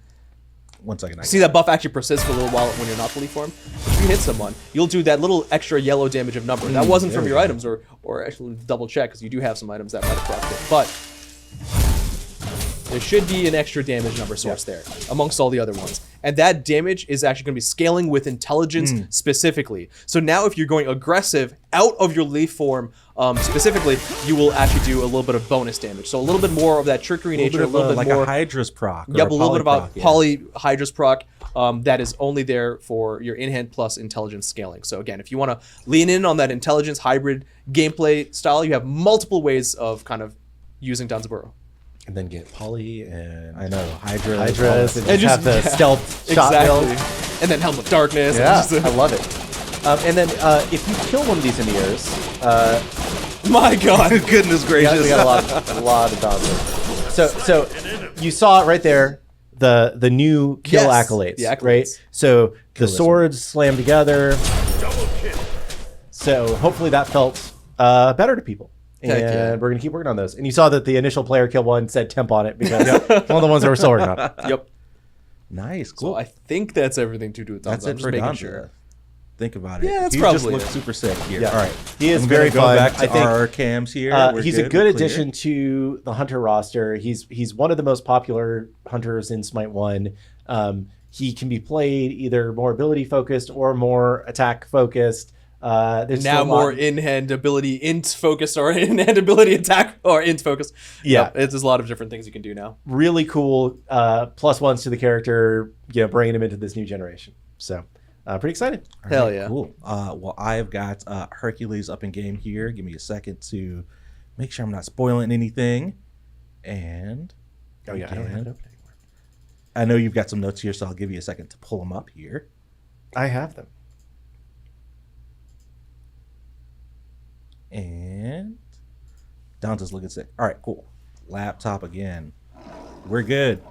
A: 1 second.
C: See that buff actually persists for a little while when you're not fully formed. If you hit someone, you'll do that little extra yellow damage of number. That wasn't from your items, or actually double check, because you do have some items that might have procced it. But there should be an extra damage number source there amongst all the other ones. And that damage is actually going to be scaling with intelligence specifically. So now if you're going aggressive out of your leaf form specifically, you will actually do a little bit of bonus damage. So a little bit more of that trickery nature, a little bit
A: like
C: more
A: a Hydra's proc.
C: Yep, a little bit about poly Hydra's proc that is only there for your in-hand plus intelligence scaling. So again, if you want to lean in on that intelligence hybrid gameplay style, you have multiple ways of kind of using Danzaburou.
B: And then get poly and
A: Hydras,
B: and just have the stealth shot build.
C: And then Helm of Darkness.
B: Yeah, I love it. And then if you kill one of these enemies,
C: my God,
A: goodness gracious,
B: we got a lot of dodges. So you saw it right there. The new kill accolades,
C: the accolades,
B: right? So the swords slam together. So hopefully that felt better to people. And we're going to keep working on those. And you saw that the initial player kill one said temp on it, because one of the ones that we're still working on.
C: Yep.
A: Nice, cool.
C: So I think that's everything to do with Danza.
A: That's it for Danza. Sure. Think about it.
C: Yeah, that's
A: he
C: probably
A: just looks super sick here.
B: Yeah.
A: All right.
B: He is very fun.
A: Back to
B: I think
A: our cams here.
B: He's a good addition to the Hunter roster. He's one of the most popular Hunters in Smite 1. He can be played either more ability focused or more attack focused. There's
C: now more in-hand ability int focused, or in-hand ability attack or int focused.
B: Yeah,
C: there's a lot of different things you can do now.
B: Really cool +1s to the character, bringing him into this new generation. So pretty excited.
C: Hell yeah.
A: Cool. Well, I've got Hercules up in game here. Give me a second to make sure I'm not spoiling anything. And
B: I don't have it open anymore.
A: I know you've got some notes here, so I'll give you a second to pull them up here.
B: I have them.
A: And Danza's looking sick. All right, cool. Laptop again. We're good.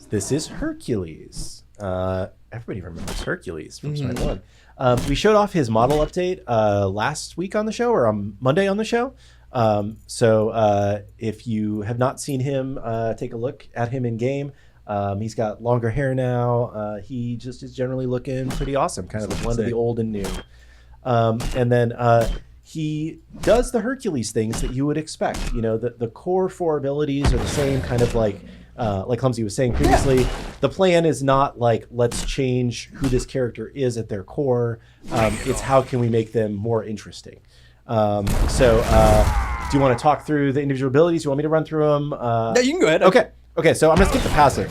B: This is Hercules. Everybody remembers Hercules from Smite 1. We showed off his model update last week on the show, or on Monday on the show. So if you have not seen him, take a look at him in game. He's got longer hair now. He just is generally looking pretty awesome, kind of a blend of the old and new. And then he does the Hercules things that you would expect. The core 4 abilities are the same, kind of like like Clumsy was saying previously, the plan is not like, let's change who this character is at their core. It's how can we make them more interesting. Do you want to talk through the individual abilities? You want me to run through them?
C: Yeah, you can go ahead.
B: Okay, so I'm going to skip the passive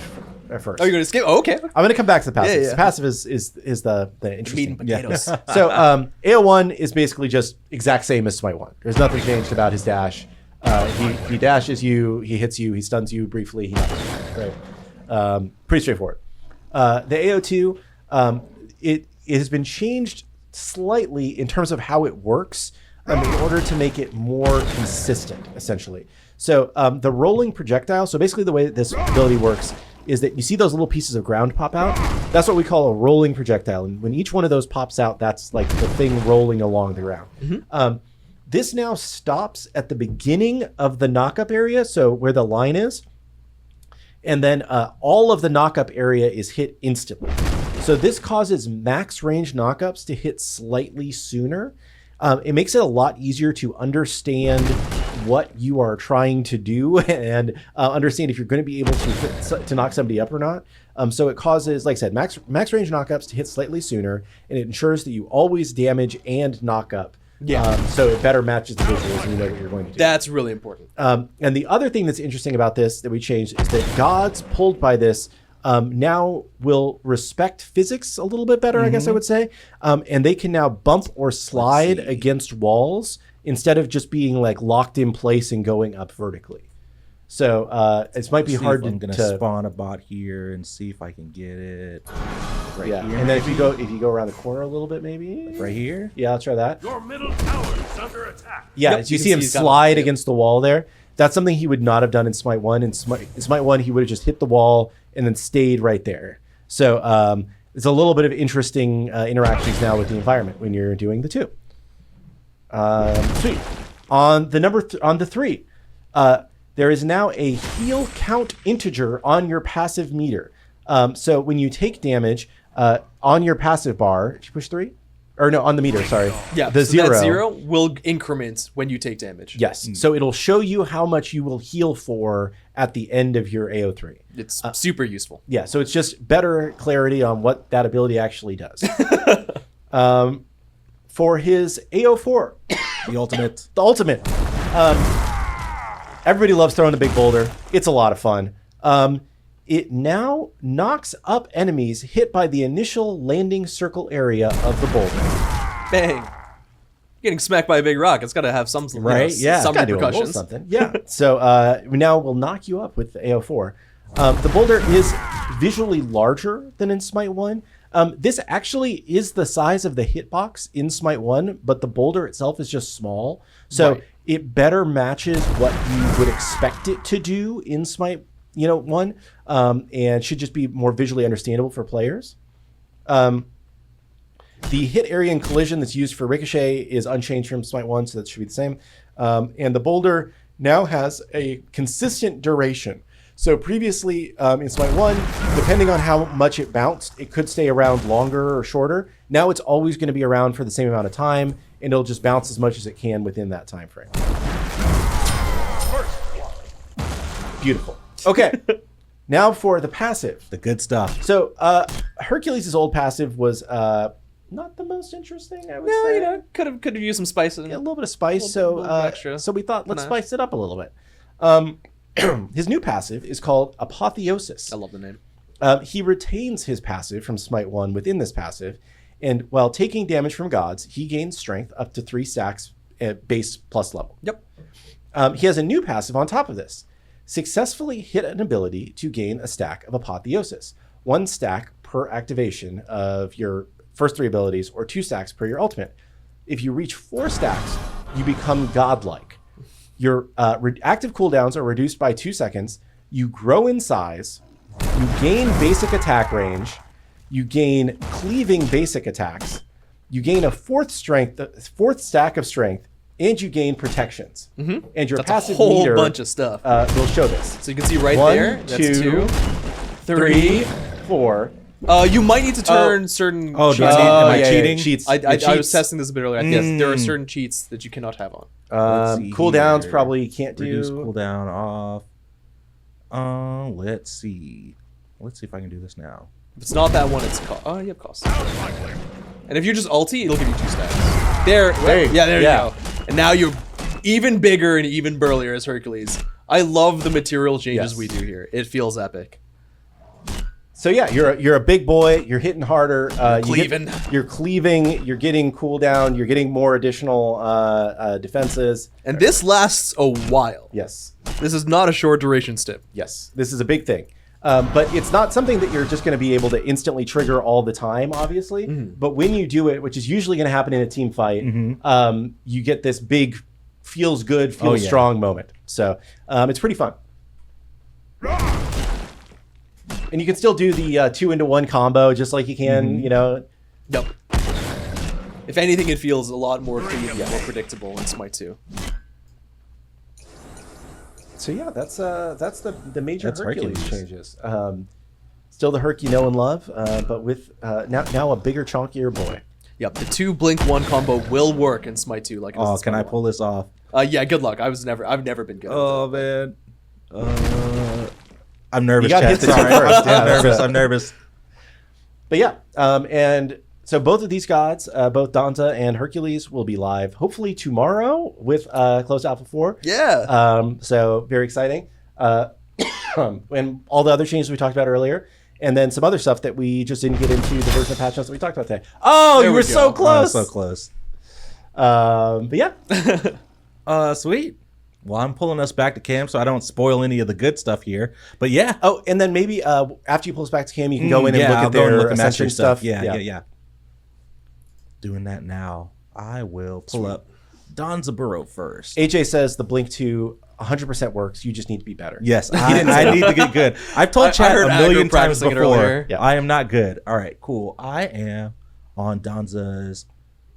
B: first.
C: Oh, you're going to skip? Oh, okay.
B: I'm going to come back to the passive.
C: Yeah.
B: The passive is the interesting.
C: Meat and potatoes.
B: So AO1 is basically just exact same as Smite 1. There's nothing changed about his dash. He dashes you, he hits you, he stuns you briefly, he knocks you, right? Pretty straightforward. The AO2, it has been changed slightly in terms of how it works in order to make it more consistent, essentially. So the rolling projectile, so basically the way that this ability works is that you see those little pieces of ground pop out. That's what we call a rolling projectile. And when each one of those pops out, that's like the thing rolling along the ground. This now stops at the beginning of the knockup area, so where the line is. And then all of the knockup area is hit instantly. So this causes max range knockups to hit slightly sooner. It makes it a lot easier to understand what you are trying to do and understand if you're going to be able to knock somebody up or not. So it causes, like I said, max range knockups to hit slightly sooner, and it ensures that you always damage and knock up. So it better matches the visuals and you know what you're going to do.
C: That's really important.
B: And the other thing that's interesting about this that we changed is that gods pulled by this now will respect physics a little bit better, I guess I would say. And they can now bump or slide against walls instead of just being like locked in place and going up vertically. So it might be hard
A: I'm gonna spawn a bot here and see if I can get it. Right here.
B: And then if you go around the corner a little bit, maybe
A: like right here.
B: Yeah, I'll try that.
D: Your middle tower is under attack.
B: Yeah,
C: Yep,
B: you see him slide against the wall there. That's something he would not have done in Smite 1. In Smite 1, he would have just hit the wall and then stayed right there. So it's a little bit of interesting interactions now with the environment when you're doing the two. Sweet. On the 3, there is now a heal count integer on your passive meter. So when you take damage on your passive bar, did you push 3? Or no, on the meter, sorry.
C: Yeah,
B: the
C: so
B: 0.
C: that 0 will increment when you take damage.
B: Yes, so it'll show you how much you will heal for at the end of your AO3.
C: It's super useful.
B: Yeah, so it's just better clarity on what that ability actually does. For his AO4,
A: The ultimate.
B: Everybody loves throwing the big boulder. It's a lot of fun. It now knocks up enemies hit by the initial landing circle area of the boulder.
C: Bang. Getting smacked by a big rock. It's got to have some,
B: Right? Yeah.
C: some
B: It's gotta do a little
C: repercussions.
B: something. Yeah. So now we'll knock you up with the AO4. The boulder is visually larger than in Smite 1. This actually is the size of the hitbox in Smite 1, but the boulder itself is just small. So it better matches what you would expect it to do in Smite 1, and should just be more visually understandable for players. The hit area and collision that's used for Ricochet is unchanged from Smite 1, so that should be the same. And the boulder now has a consistent duration. So previously in Smite 1, depending on how much it bounced, it could stay around longer or shorter. Now it's always going to be around for the same amount of time, and it'll just bounce as much as it can within that time frame. Beautiful. Okay, now for the passive.
A: The good stuff.
B: So Hercules' old passive was not the most interesting, I would say.
C: No, could have used some spice in it.
B: Yeah, a little bit of spice,
C: little extra.
B: so we thought let's
C: Panache.
B: spice it up a little bit. His new passive is called Apotheosis.
C: I love the name.
B: He retains his passive from Smite 1 within this passive, and while taking damage from gods, he gains strength up to 3 stacks at base plus level.
C: Yep.
B: He has a new passive on top of this. Successfully hit an ability to gain a stack of Apotheosis. 1 stack per activation of your first 3 abilities, or 2 stacks per your ultimate. If you reach 4 stacks, you become godlike. Your active cooldowns are reduced by 2 seconds. You grow in size. You gain basic attack range. You gain cleaving basic attacks. You gain a 4th stack of strength, and you gain protections. Mm-hmm. And your
C: That's
B: passive
C: a whole
B: meter
C: bunch of stuff.
B: will show this.
C: So you can see right
B: 1,
C: there. That's
B: 2,
C: 2,
B: 3, 4.
C: You might need to turn certain.
A: Oh, do I
C: cheats
A: need,
C: on.
A: am I
B: yeah,
A: cheating?
B: cheats.
C: I
B: The
C: was
B: cheats,
C: testing this a bit earlier. Yes, there are certain cheats that you cannot have on.
A: Let's see
B: cooldowns
A: here.
B: probably can't
A: Reduce
B: do.
A: cooldown off. Let's see. Let's see if I can do this now.
C: If it's not that one, it's cost. Oh, you have cost. And if you just ulti, it'll give you 2 stacks. There you go. And now you're even bigger and even burlier as Hercules. I love the material changes we do here. It feels epic.
B: So yeah, you're a big boy. You're hitting harder. You're cleaving. You're getting cooldown. You're getting more additional defenses.
C: And this lasts a while.
B: Yes.
C: This is not a short duration stip.
B: Yes. This is a big thing. But it's not something that you're just going to be able to instantly trigger all the time, obviously. But when you do it, which is usually going to happen in a team fight, you get this big, feels good, feels strong moment. So it's pretty fun. And you can still do the 2-into-1 combo just like you can, you know.
C: Yep. If anything, it feels a lot more clean, more predictable in Smite 2.
B: So yeah, that's the major Hercules changes. Still the Herc you know and love, but with now a bigger, chunkier boy.
C: Yep, the 2 Blink 1 combo will work in Smite 2. Like,
A: oh, can I pull this off?
C: Yeah, good luck. I've never been good.
A: Oh man, I'm nervous.
B: You got hit
A: Sorry,
B: first.
A: I'm nervous.
B: But yeah, and so both of these gods, both Danza and Hercules, will be live hopefully tomorrow with Closed Alpha 4.
C: Yeah.
B: So very exciting. And all the other changes we talked about earlier. And then some other stuff that we just didn't get into the version of patch notes that we talked about today. Oh, you were so close.
A: So close.
B: But yeah.
A: Sweet. Well, I'm pulling us back to camp so I don't spoil any of the good stuff here. But yeah.
B: Oh, and then maybe after you pull us back to camp, you can go in and look at their Ascension stuff.
A: Yeah. Doing that now. I will pull up Danzaburou first.
B: AJ says the Blink 2 100% works. You just need to be better.
A: Yes, I need to get good. I've told chat a million times before.
C: Yeah.
A: I am not good. All right, cool. I am on Danza's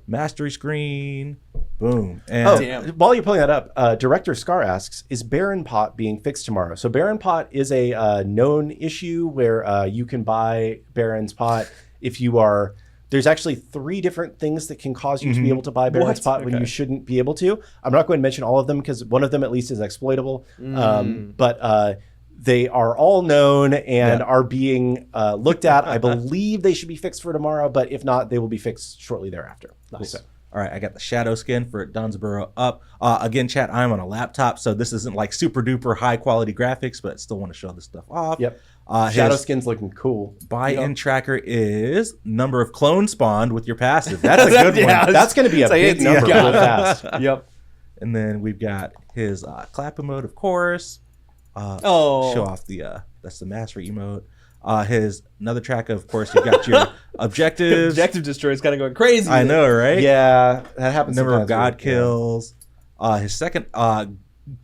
A: mastery screen. Boom. And
B: while you're pulling that up, Director Scar asks, is Baron Pot being fixed tomorrow? So Baron Pot is a known issue where you can buy Baron's Pot if you are... There's actually 3 different things that can cause you to be able to buy Baron's Pot when you shouldn't be able to. I'm not going to mention all of them because one of them at least is exploitable. But they are all known and are being looked at. I believe they should be fixed for tomorrow, but if not, they will be fixed shortly thereafter.
A: Nice. So, all right, I got the shadow skin for Danzaburou up. Again, chat, I'm on a laptop, so this isn't like super duper high quality graphics, but still want to show this stuff off.
B: Yep. Shadow skin's looking cool.
A: Buy-in tracker is number of clones spawned with your passive. That's a good one.
B: That's going to be a big number real fast.
C: Yep.
A: And then we've got his clap emote, of course. Show off the that's the mastery emote. His another track, of course, you've got your objectives.
C: Objective destroy is kind of going crazy.
A: I know, right?
B: Yeah, that happens.
A: Number of god kills. His second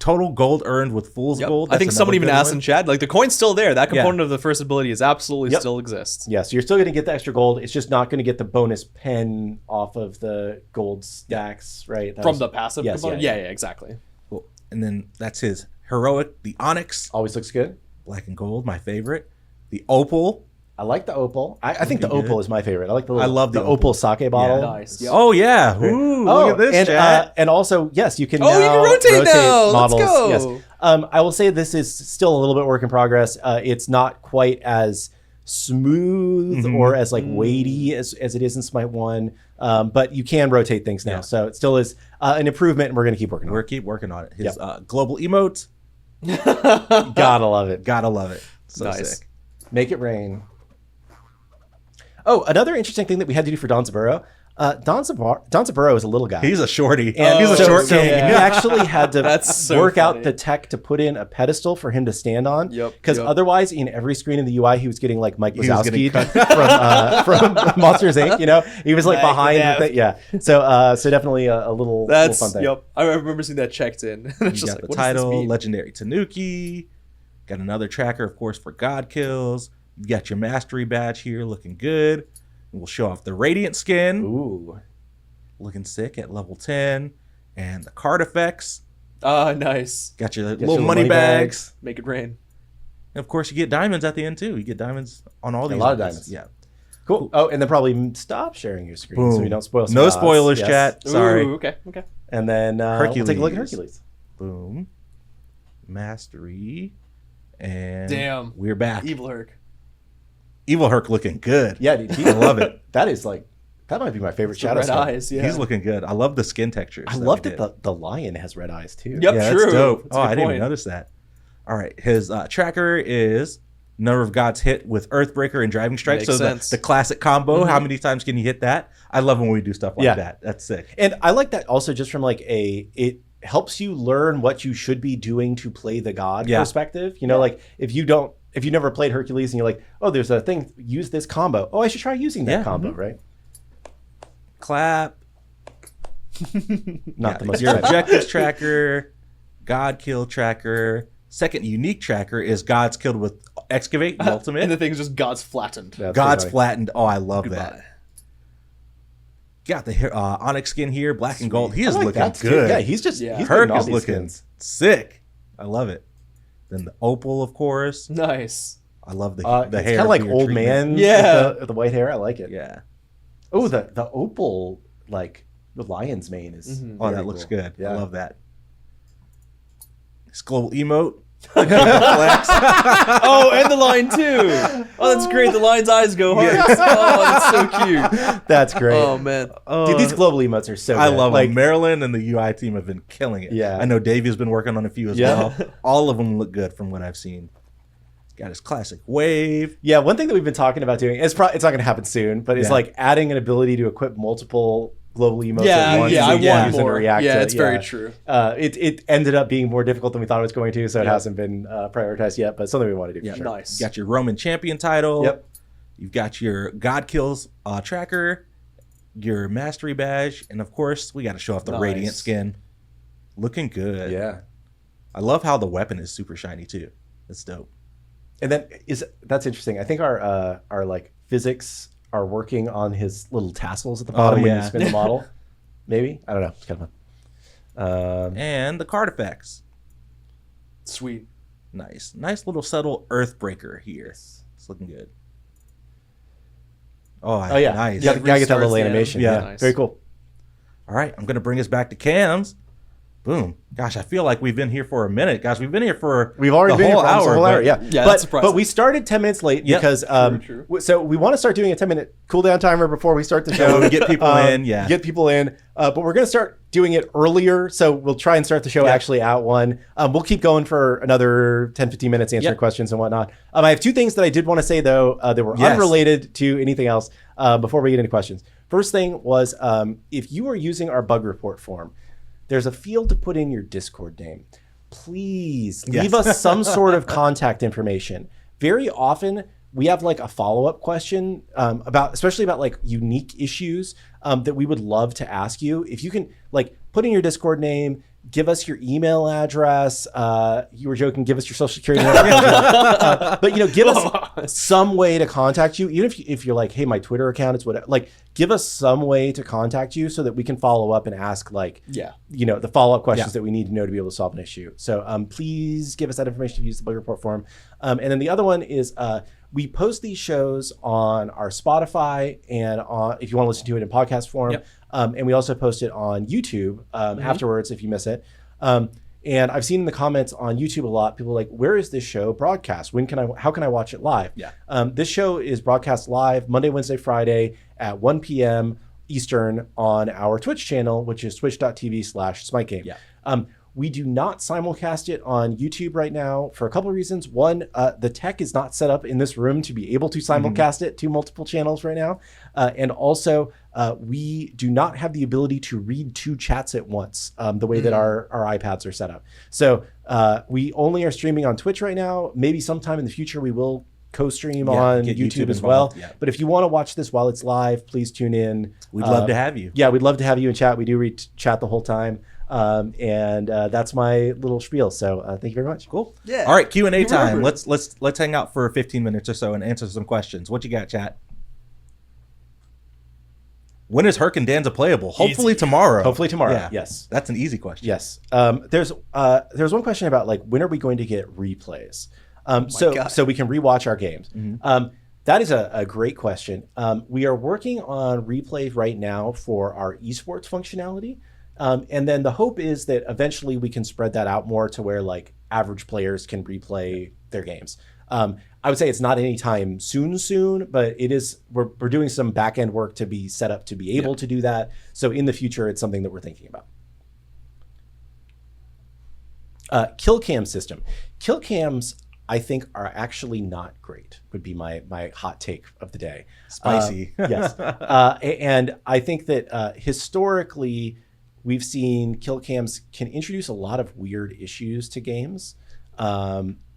A: total gold earned with fool's gold.
C: I think someone even asked in chat, like the coin's still there. That component of the first ability is absolutely still exists.
B: Yeah, so you're still going to get the extra gold. It's just not going to get the bonus pen off of the gold stacks, right?
C: From the passive component? Yeah, exactly.
A: Cool. And then that's his heroic, the Onyx.
B: Always looks good.
A: Black and gold, my favorite. The Opal.
B: I like the Opal. I think the Opal is my favorite. I like the
A: the
B: Opal sake bottle.
C: Yeah, nice. Yep.
A: Oh yeah. Ooh, look at this, chat.
B: And also, yes, you can
C: you can rotate now.
B: models.
C: Let's go.
B: Yes. I will say this is still a little bit work in progress. It's not quite as smooth or as like weighty as it is in Smite 1. But you can rotate things now. So it still is an improvement, and we're going to keep working on it.
A: We'll keep working on it. His global emote.
B: Gotta love it.
A: Gotta love it. So
C: nice.
A: sick.
B: Make it rain. Oh, another interesting thing that we had to do for Danzaburou. Danzaburou is a little guy.
A: He's a shorty.
B: And
A: he's a short king.
B: We actually had to work
C: funny.
B: out the tech to put in a pedestal for him to stand on. Because otherwise, in every screen in the UI, he was getting like Mike Wazowski from Monsters Inc. You know, he was like behind. So definitely a little fun thing.
C: Yep. I remember seeing that checked in.
A: You just got the title, Legendary Tanuki. Got another tracker, of course, for God kills. You got your mastery badge here, looking good. And we'll show off the Radiant skin.
B: Ooh.
A: Looking sick at level 10. And the card effects.
C: Nice.
A: Got your little money bags.
C: Make it rain.
A: And of course, you get diamonds at the end, too. You get diamonds on all these.
B: A lot of diamonds.
A: Yeah.
B: Cool. Oh, and then probably stop sharing your screen so you don't spoil some
A: No
B: odds.
A: spoilers, chat. Sorry.
C: Ooh, okay.
B: And then we'll take a look at Hercules.
A: Boom. Mastery. And
C: damn,
A: we're back.
C: Evil Herc.
A: Evil Herc looking good.
B: Yeah, dude,
A: I love it.
B: That is like, that might be my favorite shadow
C: Red
B: skin.
C: eyes, yeah.
A: He's looking good. I love the skin textures.
B: I love that the lion has red eyes too.
C: Yep,
A: Yeah,
C: true.
A: that's dope.
C: That's a
A: Oh,
C: good
A: I didn't even
C: point.
A: notice that. All right, his tracker is number of gods hit with Earthbreaker and Driving Strike.
C: Makes
A: So
C: sense.
A: the classic combo. How many times can you hit that? I love when we do stuff like
B: Yeah.
A: that. That's sick.
B: And I like that also just from like it helps you learn what you should be doing to play the god
A: Yeah.
B: perspective. You know, like if you never played Hercules and you're like, oh, there's a thing, use this combo. Oh, I should try using that
A: Yeah.
B: combo, right?
A: Clap.
B: Not the most
A: Your
B: exciting.
A: objectives tracker, god kill tracker. Second unique tracker is gods killed with Excavate, the ultimate.
C: And the thing's just God's flattened.
B: That's
A: God's
B: pretty funny.
A: flattened. Oh, I love
C: Goodbye.
A: that. Got the Onyx skin here, black and gold. He
B: I
A: is
B: like
A: looking
B: that too.
A: good.
B: Yeah, he's just
C: Yeah.
B: he's
A: Herc
B: getting all
A: is
B: these
A: looking
B: skins.
A: sick. I love it. Then the opal, of course.
C: Nice.
A: I love the
B: It's
A: hair.
B: kind of like
A: finger
B: old
A: treatment.
B: man.
C: Yeah.
B: with the white hair. I like it.
A: Yeah.
B: Oh, the opal, like the lion's mane is.
A: Oh, that
B: very
A: looks
B: cool.
A: good.
B: Yeah.
A: I love that. This global emote. Flex.
C: Oh, and the lion too. Oh, that's great. The lion's eyes go hard. Oh, that's so cute.
B: That's great.
C: Oh man.
B: Dude, these global emotes are so good.
A: I love
B: like
A: them. Maryland and the UI team have been killing it.
B: Yeah.
A: I know Davey's been working on a few as
B: Yeah.
A: well. All of them look good from what I've seen. Got his classic wave.
B: Yeah, one thing that we've been talking about doing, it's not going to happen soon, but it's
A: Yeah.
B: like adding an ability to equip multiple global emotes
C: Yeah,
B: at once.
C: yeah,
B: so
C: I
B: you can
C: want
B: use them to
C: more.
B: react
C: Yeah,
B: to-
C: it's very true.
B: It ended up being more difficult than we thought it was going to, so it
C: Yeah.
B: hasn't been prioritized yet, but something we want to do
A: Yeah,
B: for sure.
C: Nice.
A: You got your Roman champion title.
B: Yep.
A: You've got your God Kills tracker, your mastery badge, and of course, we got to show off the
C: Nice.
A: Radiant skin. Looking good.
B: Yeah.
A: I love how the weapon is super shiny too. That's dope.
B: And then that's interesting. I think our like physics are working on his little tassels at the bottom when
A: yeah.
B: you spin the model. Maybe? I don't know. It's kind of fun.
A: And the card effects.
C: Sweet.
A: Nice. Nice little subtle Earthbreaker here. It's looking good. Oh,
B: Oh yeah.
A: nice.
B: You gotta get that little
C: Restarts, yeah.
B: animation.
A: Yeah.
B: Yeah.
C: Nice.
B: Very cool.
A: All right, I'm going to bring us back to cams. Boom. Gosh, I feel like we've been here for a minute. Gosh, we've been here for
B: We've already
A: the
B: been
A: whole
B: here for almost
A: hour.
B: a whole hour.
A: but-
B: Yeah,
C: Yeah, that's surprising.
B: but we started 10 minutes late
A: Yep.
B: because
C: True.
B: so we want to start doing a 10-minute cooldown timer before we start the show.
A: So we get people in, yeah.
B: Get people in. But we're going to start doing it earlier. So we'll try and start the show actually at 1. We'll keep going for another 10, 15 minutes answering
A: Yep.
B: questions and whatnot. I have 2 things that I did want to say, though, that were
A: Yes.
B: unrelated to anything else before we get into questions. First thing was if you are using our bug report form, there's a field to put in your Discord name. Please leave
A: Yes.
B: us some sort of contact information. Very often we have like a follow-up question especially about like unique issues that we would love to ask you. If you can like put in your Discord name, give us your email address. You were joking, give us your social security number. But give us some way to contact you. Even if you're like, hey, my Twitter account is whatever, like give us some way to contact you so that we can follow up and ask like,
C: Yeah.
B: the follow-up questions
A: Yeah.
B: that we need to know to be able to solve an issue. So please give us that information to use the bug report form. And then the other one is we post these shows on our Spotify and if you want to listen to it in podcast form.
A: Yep.
B: And we also post it on YouTube afterwards if you miss it. And I've seen in the comments on YouTube a lot, people are like, where is this show broadcast? How can I watch it live?
A: Yeah.
B: This show is broadcast live Monday, Wednesday, Friday at 1 p.m. Eastern on our Twitch channel, which is twitch.tv/SmiteGame.
A: Yeah.
B: We do not simulcast it on YouTube right now for a couple of reasons. One, the tech is not set up in this room to be able to simulcast it to multiple channels right now. And also, we do not have the ability to read 2 chats at once the way that our iPads are set up. So we only are streaming on Twitch right now. Maybe sometime in the future we will co-stream
A: Yeah,
B: on
A: get
B: YouTube
A: YouTube
B: as well.
A: involved, yeah.
B: But if you want to watch this while it's live, please tune in.
A: We'd love to have you.
B: Yeah, we'd love to have you in chat. We do read chat the whole time. And that's my little spiel. So thank you very much.
A: Cool.
C: Yeah.
A: All right, Q&A time.
C: remember.
A: Let's hang out for 15 minutes or so and answer some questions. What you got, chat? When is Herc and Danza playable? Hopefully tomorrow.
B: Hopefully tomorrow.
A: Yeah.
B: Yes.
A: That's an easy question.
B: Yes. There's one question about like when are we going to get replays? So we can rewatch our games. That is a great question. We are working on replays right now for our esports functionality. And then the hope is that eventually we can spread that out more to where like average players can replay their games. I would say it's not anytime soon, but it is. We're doing some back end work to be set up to be able to do that. So in the future, it's something that we're thinking about. Kill cam system. Kill cams, I think, are actually not great. Would be my hot take of the day.
A: Spicy.
B: Yes, and I think that historically, we've seen kill cams can introduce a lot of weird issues to games.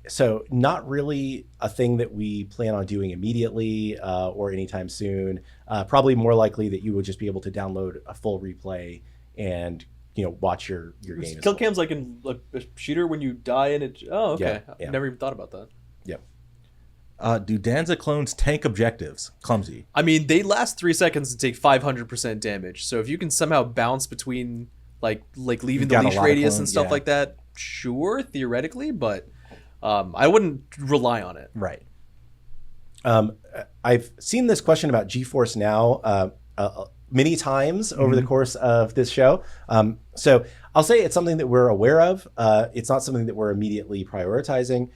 B: So not really a thing that we plan on doing immediately or anytime soon. Probably more likely that you would just be able to download a full replay and watch your game.
C: Kill cam's like in a shooter when you die and it. Oh, okay.
B: Yeah.
C: I've never even thought about that.
B: Yep.
A: Do Danza clones tank objectives? Clumsy.
C: I mean, they last 3 seconds and take 500% damage. So if you can somehow bounce between like leaving the leash radius and stuff like that, sure, theoretically, but I wouldn't rely on it.
B: Right. I've seen this question about GeForce Now many times over the course of this show. So I'll say it's something that we're aware of. It's not something that we're immediately prioritizing.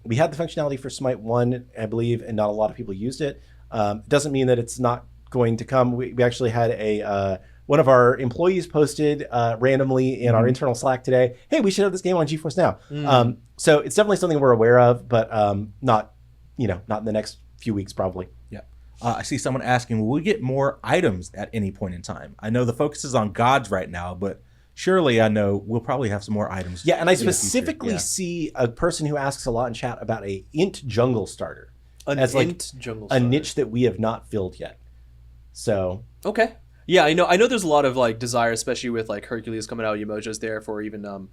B: We had the functionality for SMITE 1, I believe, and not a lot of people used it. It doesn't mean that it's not going to come. We actually had one of our employees posted randomly in our internal Slack today, hey, we should have this game on GeForce Now. So it's definitely something we're aware of, but not in the next few weeks probably.
A: Yeah. I see someone asking, will we get more items at any point in time? I know the focus is on gods right now, but surely I know we'll probably have some more items.
B: Yeah, and I specifically see a person who asks a lot in chat about a int jungle starter.
C: Jungle starter.
B: A niche that we have not filled yet. So
C: okay. Yeah, I know there's a lot of like desire, especially with like Hercules coming out, Umoja's there for even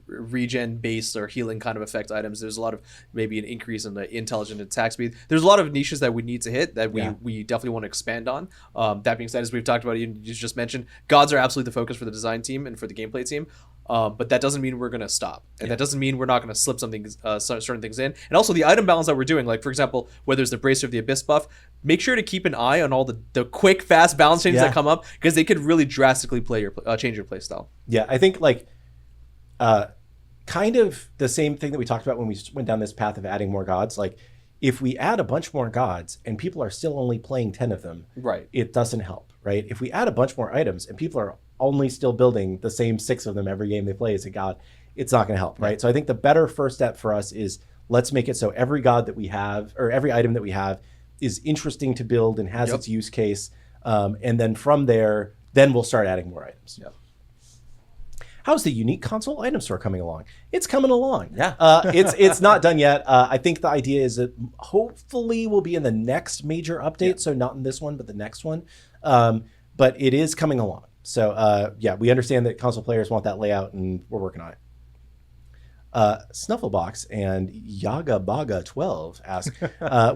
C: regen based or healing kind of effect items. There's a lot of maybe an increase in the intelligent attack speed. There's a lot of niches that we need to hit that we definitely want to expand on. That being said, as we've talked about, you just mentioned, gods are absolutely the focus for the design team and for the gameplay team. But that doesn't mean we're going to stop. And that doesn't mean we're not going to slip certain things in. And also the item balance that we're doing, like for example, whether it's the Bracer of the Abyss buff, make sure to keep an eye on all the quick, fast balance changes that come up, because they could really drastically change your play style.
B: Yeah, I think kind of the same thing that we talked about when we went down this path of adding more gods. Like if we add a bunch more gods and people are still only playing 10 of them,
C: right,
B: it doesn't help, right? If we add a bunch more items and people are only still building the same 6 of them every game they play as a god, it's not going to help, right? So I think the better first step for us is let's make it so every god that we have, or every item that we have, is interesting to build and has its use case. And then from there, then we'll start adding more items.
C: Yep.
B: How's the unique console item store coming along? It's coming along.
A: Yeah.
B: It's not done yet. I think the idea is that hopefully we'll be in the next major update. So not in this one, but the next one. But it is coming along. So we understand that console players want that layout, and we're working on it. Snufflebox and Yagabaga12 ask,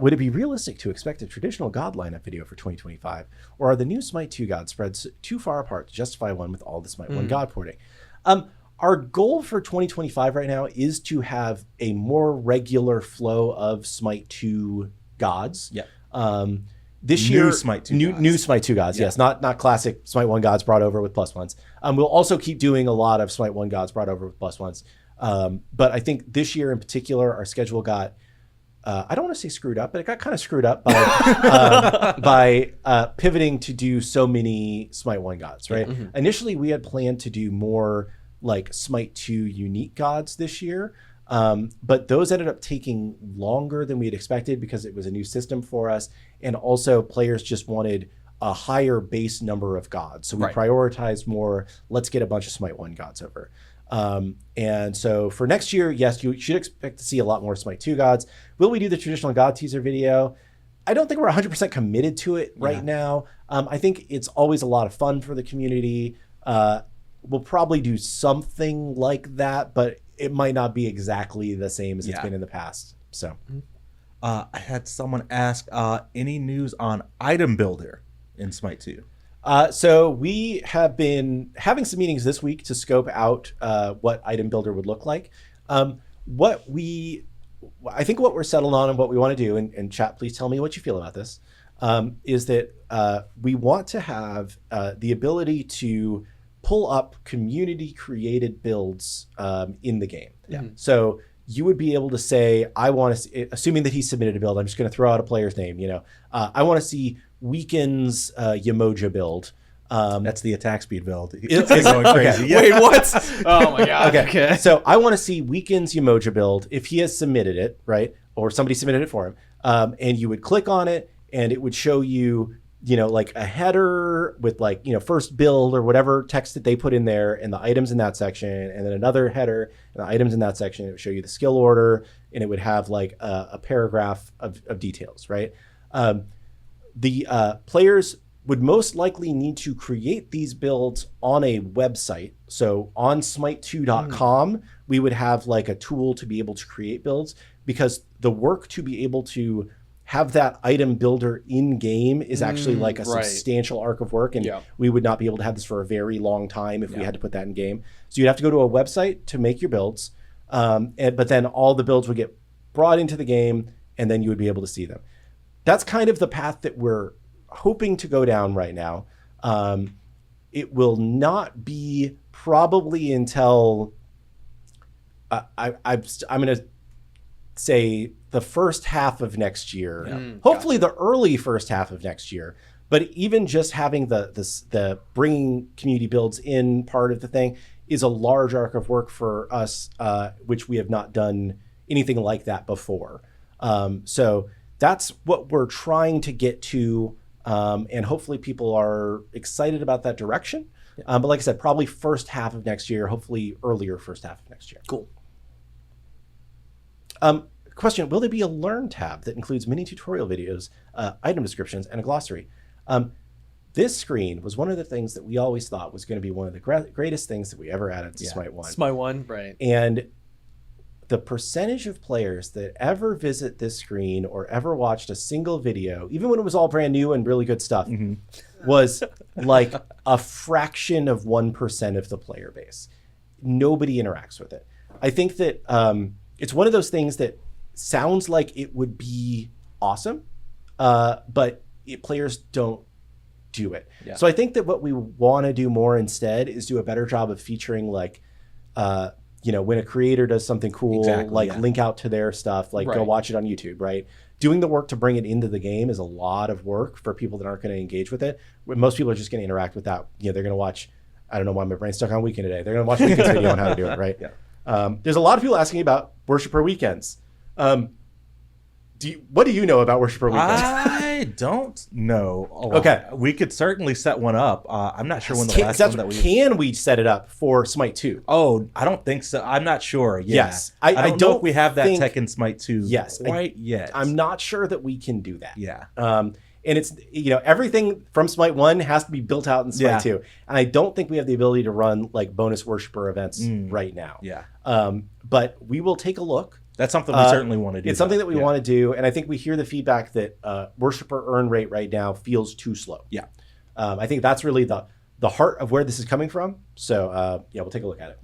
B: would it be realistic to expect a traditional god lineup video for 2025? Or are the new SMITE 2 god spreads too far apart to justify one with all the SMITE 1 god porting? Our goal for 2025 right now is to have a more regular flow of SMITE 2 gods.
A: Yeah.
B: This
A: new
B: year,
A: SMITE 2
B: new SMITE 2 gods, yes, not classic SMITE 1 gods brought over with +1s. We'll also keep doing a lot of SMITE 1 gods brought over with +1s. But I think this year in particular, our schedule got, I don't want to say screwed up, but it got kind of screwed up by pivoting to do so many SMITE 1 gods, right? Mm-hmm. Initially, we had planned to do more like SMITE 2 unique gods this year. But those ended up taking longer than we had expected because it was a new system for us. And also players just wanted a higher base number of gods. So we prioritized more, let's get a bunch of SMITE 1 gods over. And so for next year, yes, you should expect to see a lot more SMITE 2 gods. Will we do the traditional god teaser video? I don't think we're 100% committed to it right now. I think it's always a lot of fun for the community. We'll probably do something like that, but it might not be exactly the same as it's been in the past. So
A: I had someone ask, any news on item builder in SMITE 2?
B: So we have been having some meetings this week to scope out what item builder would look like. I think what we're settled on and what we want to do, and chat, please tell me what you feel about this, is that we want to have the ability to pull up community created builds in the game.
A: Yeah.
B: So you would be able to say, I want to, assuming that he submitted a build, I'm just going to throw out a player's name. I want to see Weaken's Yamoja build.
A: That's the attack speed build.
B: It's
A: going crazy.
B: Okay.
A: Yeah.
C: Wait, what? Oh my god.
B: Okay. So I want to see Weaken's Yamoja build if he has submitted it, right? Or somebody submitted it for him. And you would click on it and it would show you, like a header with like, first build or whatever text that they put in there and the items in that section. And then another header and the items in that section. It would show you the skill order and it would have like a paragraph of details, right? The players would most likely need to create these builds on a website. So on smite2.com, we would have like a tool to be able to create builds, because the work to be able to have that item builder in game is actually like a substantial arc of work. And we would not be able to have this for a very long time if we had to put that in game. So you'd have to go to a website to make your builds. But then all the builds would get brought into the game and then you would be able to see them. That's kind of the path that we're hoping to go down right now. It will not be probably until I'm going to say the first half of next year, hopefully the early first half of next year. But even just having the bringing community builds in part of the thing is a large arc of work for us, which we have not done anything like that before. So that's what we're trying to get to. And hopefully people are excited about that direction. But like I said, probably first half of next year, hopefully earlier first half of next year.
C: Cool.
B: Question, will there be a Learn tab that includes mini tutorial videos, item descriptions, and a glossary? This screen was one of the things that we always thought was going to be one of the greatest things that we ever added to Smite 1.
C: Smite 1, right.
B: And the percentage of players that ever visit this screen or ever watched a single video, even when it was all brand new and really good stuff, was like a fraction of 1% of the player base. Nobody interacts with it. I think that it's one of those things that sounds like it would be awesome, but players don't do it. Yeah. So I think that what we want to do more instead is do a better job of featuring like, when a creator does something cool, link out to their stuff, go watch it on YouTube, right? Doing the work to bring it into the game is a lot of work for people that aren't going to engage with it. Most people are just going to interact with that. They're going to watch, I don't know why my brain's stuck on Weekend today. They're going to watch Weekend's video on how to do it, right? Yeah. There's a lot of people asking about Worshipper Weekends. What do you know about Worshipper Weekends?
A: I don't know.
B: Okay.
A: We could certainly set one up. I'm not sure when the last one that we...
B: Can we set it up for Smite 2?
A: Oh, I don't think so. I'm not sure. Yeah.
B: Yes.
A: I don't know if we have that tech in Smite 2 quite yet.
B: I'm not sure that we can do that.
A: Yeah.
B: And it's, everything from Smite 1 has to be built out in Smite 2. And I don't think we have the ability to run like bonus Worshipper events right now.
A: Yeah.
B: But we will take a look.
A: That's something we certainly want to do.
B: It's something that we want to do. And I think we hear the feedback that Worshipper earn rate right now feels too slow.
A: Yeah.
B: I think that's really the heart of where this is coming from. So we'll take a look at it.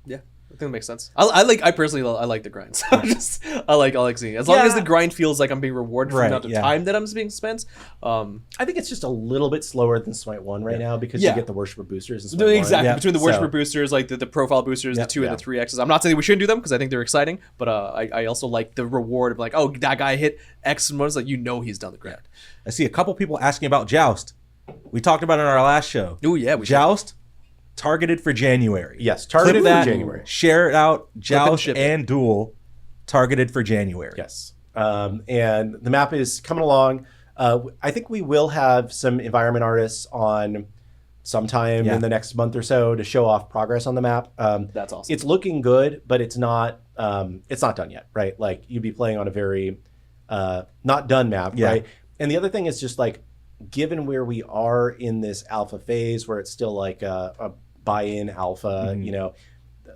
C: Yeah. I think that makes sense. I personally like the grind. So I like seeing it. As long as the grind feels like I'm being rewarded for the amount of time that I'm being spent.
B: I think it's just a little bit slower than Smite 1 right now because you get the Worshipper boosters in Smite 1.
C: Exactly. Between the Worshipper boosters, like the profile boosters, the 2 and the 3Xs. I'm not saying we shouldn't do them because I think they're exciting, but I also like the reward of like, oh, that guy hit X months, like he's done the grind.
A: I see a couple people asking about Joust. We talked about it in our last show.
C: Oh yeah,
A: Joust. Targeted for January.
B: Yes, targeted for January.
A: Share it out. Joust and Duel, targeted for January.
B: Yes. And the map is coming along. I think we will have some environment artists on sometime in the next month or so to show off progress on the map.
C: That's awesome.
B: It's looking good, but it's not done yet, right? Like you'd be playing on a very not done map, right? And the other thing is just like, given where we are in this alpha phase where it's still like a buy-in alpha,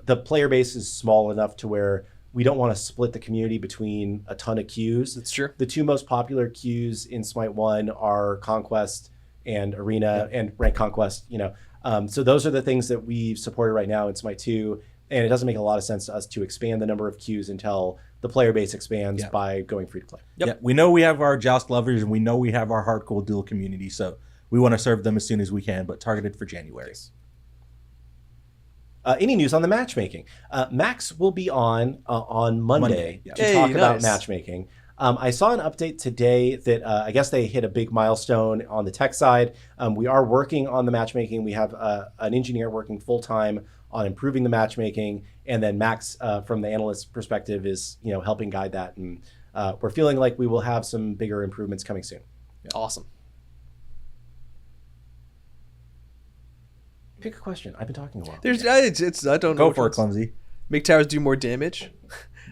B: the player base is small enough to where we don't want to split the community between a ton of queues.
C: That's true.
B: The 2 most popular queues in Smite 1 are Conquest and Arena and Rank Conquest, so those are the things that we've supported right now in Smite 2. And it doesn't make a lot of sense to us to expand the number of queues until the player base expands by going free to play.
A: Yeah, we know we have our Joust lovers and we know we have our hardcore duel community, so we want to serve them as soon as we can, but targeted for January.
B: any news on the matchmaking. Max will be on Monday
A: yeah.
B: to talk about matchmaking. I saw an update today that I guess they hit a big milestone on the tech side. We are working on the matchmaking. We have an engineer working full-time on improving the matchmaking, and then Max, from the analyst perspective, is helping guide that. And we're feeling like we will have some bigger improvements coming soon.
C: Yeah. Awesome.
B: Pick a question. I've been talking a while.
C: I don't know.
A: Go for it, Clumsy.
C: Make towers do more damage.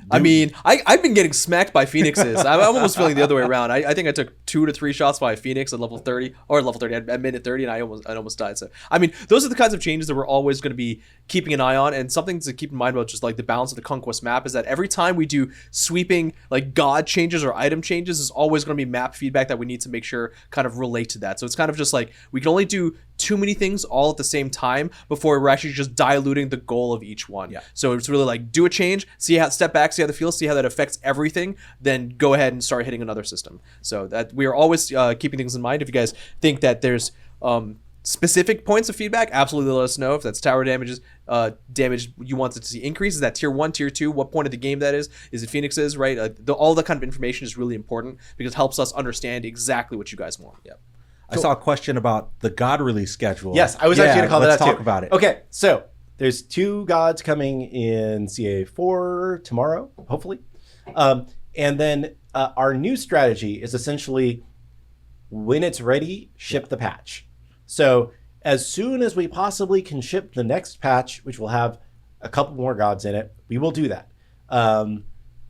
C: I mean, I've been getting smacked by Phoenixes. I'm almost feeling the other way around. I think I took 2 to 3 shots by a Phoenix at level 30, or level 30 at minute 30, and I almost died. So, I mean, those are the kinds of changes that we're always going to be keeping an eye on. And something to keep in mind about just like the balance of the Conquest map is that every time we do sweeping like god changes or item changes, is always going to be map feedback that we need to make sure kind of relate to that. So it's kind of just like we can only do too many things all at the same time before we're actually just diluting the goal of each one.
A: Yeah.
C: So it's really like do a change, step back, see how that feels, see how that affects everything, then go ahead and start hitting another system. So that we are always keeping things in mind. If you guys think that there's specific points of feedback, absolutely let us know. If that's tower damage you want to see increase, is that tier 1, tier 2, what point of the game that is it Phoenixes, right? All that kind of information is really important because it helps us understand exactly what you guys want.
A: Yeah. I saw a question about the God release schedule.
B: Yes, I was actually going to call that out too.
A: Let's talk about it.
B: Okay, so there's 2 gods coming in CA4 tomorrow, hopefully. And then our new strategy is essentially, when it's ready, ship the patch. So as soon as we possibly can ship the next patch, which will have a couple more gods in it, we will do that.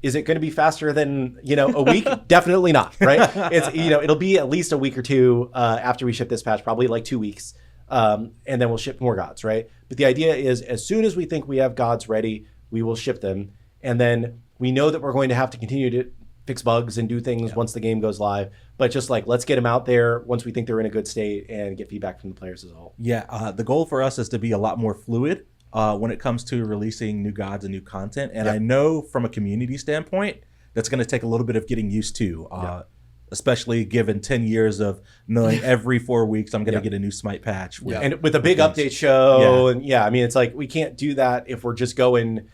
B: Is it going to be faster than a week? Definitely not, right? It's it'll be at least a week or 2 after we ship this patch, probably like 2 weeks, and then we'll ship more gods, right? But the idea is, as soon as we think we have gods ready, we will ship them, and then we know that we're going to have to continue to fix bugs and do things once the game goes live. But just like, let's get them out there once we think they're in a good state and get feedback from the players as a whole.
A: Yeah, the goal for us is to be a lot more fluid when it comes to releasing new gods and new content. And I know from a community standpoint, that's going to take a little bit of getting used to, especially given 10 years of knowing every 4 weeks I'm going to get a new SMITE patch.
B: And with a big update show. And I mean, it's like, we can't do that if we're just going,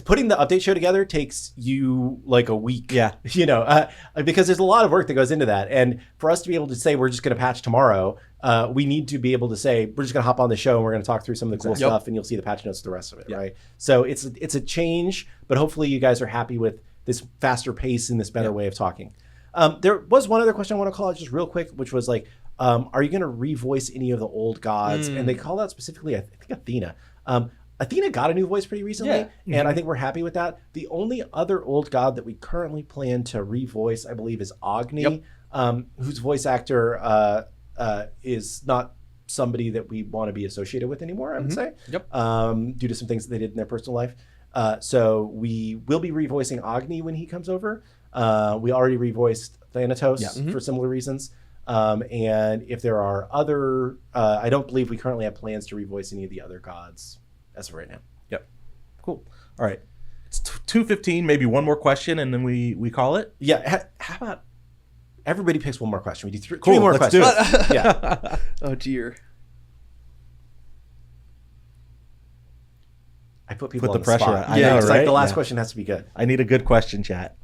B: putting the update show together takes you like a week, because there's a lot of work that goes into that. And for us to be able to say, we're just going to patch tomorrow, we need to be able to say, we're just going to hop on the show and we're going to talk through some of the cool stuff, and you'll see the patch notes, the rest of it, right? So it's a change, but hopefully you guys are happy with this faster pace and this better way of talking. There was one other question I want to call out just real quick, which was like, are you going to revoice any of the old gods? And they call out specifically, I think, Athena. Athena got a new voice pretty recently, and I think we're happy with that. The only other old god that we currently plan to revoice, I believe, is Agni, whose voice actor is not somebody that we want to be associated with anymore, I would say, due to some things that they did in their personal life. So we will be revoicing Agni when he comes over. We already revoiced Thanatos for similar reasons. And if there are other, I don't believe we currently have plans to revoice any of the other gods as of right now.
A: Yep. Cool. All right. It's 2:15, maybe one more question, and then we call it?
B: Yeah. How about everybody picks one more question? We do three more questions.
A: Do it.
B: Yeah.
C: Oh, dear.
B: I put people
A: Put
B: on
A: the pressure
B: spot.
A: on. I know,
B: it's
A: right?
B: like the last question has to be good.
A: I need a good question, chat.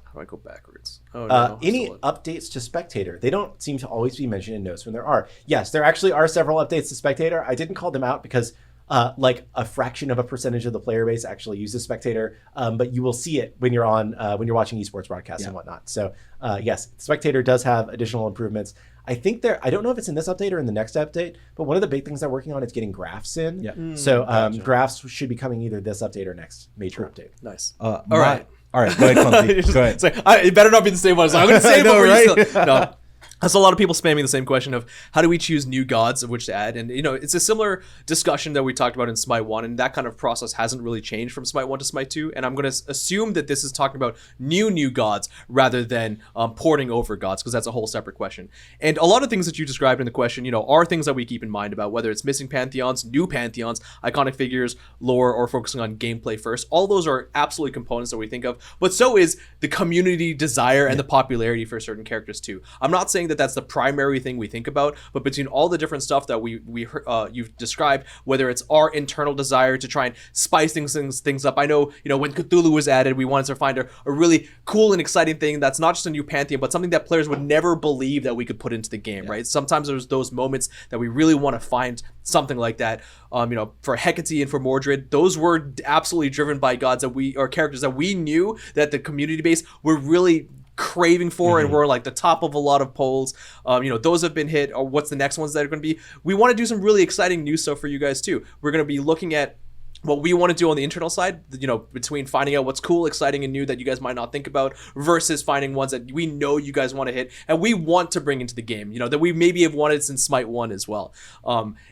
C: How do I go backwards? Oh, no.
B: Any updates to Spectator? They don't seem to always be mentioned in notes when there are. Yes, there actually are several updates to Spectator. I didn't call them out because like a fraction of a percentage of the player base actually uses Spectator, but you will see it when you're watching esports broadcasts and whatnot. So yes, Spectator does have additional improvements. I think I don't know if it's in this update or in the next update, but one of the big things they're working on is getting graphs in.
A: Yeah.
B: So graphs should be coming either this update or next major update.
C: Nice.
A: All right. Go ahead, Clumsy. Go ahead.
C: It's like, it better not be the same one. So I'm going to say it before
A: right?
C: you still... No. There's a lot of people spamming the same question of how do we choose new gods of which to add, and it's a similar discussion that we talked about in SMITE 1, and that kind of process hasn't really changed from SMITE 1 to SMITE 2, and I'm going to assume that this is talking about new gods rather than porting over gods, because that's a whole separate question. And a lot of things that you described in the question, are things that we keep in mind about, whether it's missing pantheons, new pantheons, iconic figures, lore, or focusing on gameplay first. All those are absolutely components that we think of, but so is the community desire and the popularity for certain characters too. I'm not saying that that that's the primary thing we think about, but between all the different stuff that you've described, whether it's our internal desire to try and spice things up. I know, when Cthulhu was added, we wanted to find a really cool and exciting thing that's not just a new pantheon, but something that players would never believe that we could put into the game, right? Sometimes there's those moments that we really want to find something like that. For Hecate and for Mordred, those were absolutely driven by gods or characters that we knew that the community base were really craving for, and we're like the top of a lot of polls. Those have been hit. Or what's the next ones that are going to be? We want to do some really exciting new stuff for you guys too. We're going to be looking at what we want to do on the internal side, between finding out what's cool, exciting, and new that you guys might not think about, versus finding ones that we know you guys want to hit and we want to bring into the game, that we maybe have wanted since Smite 1 as well.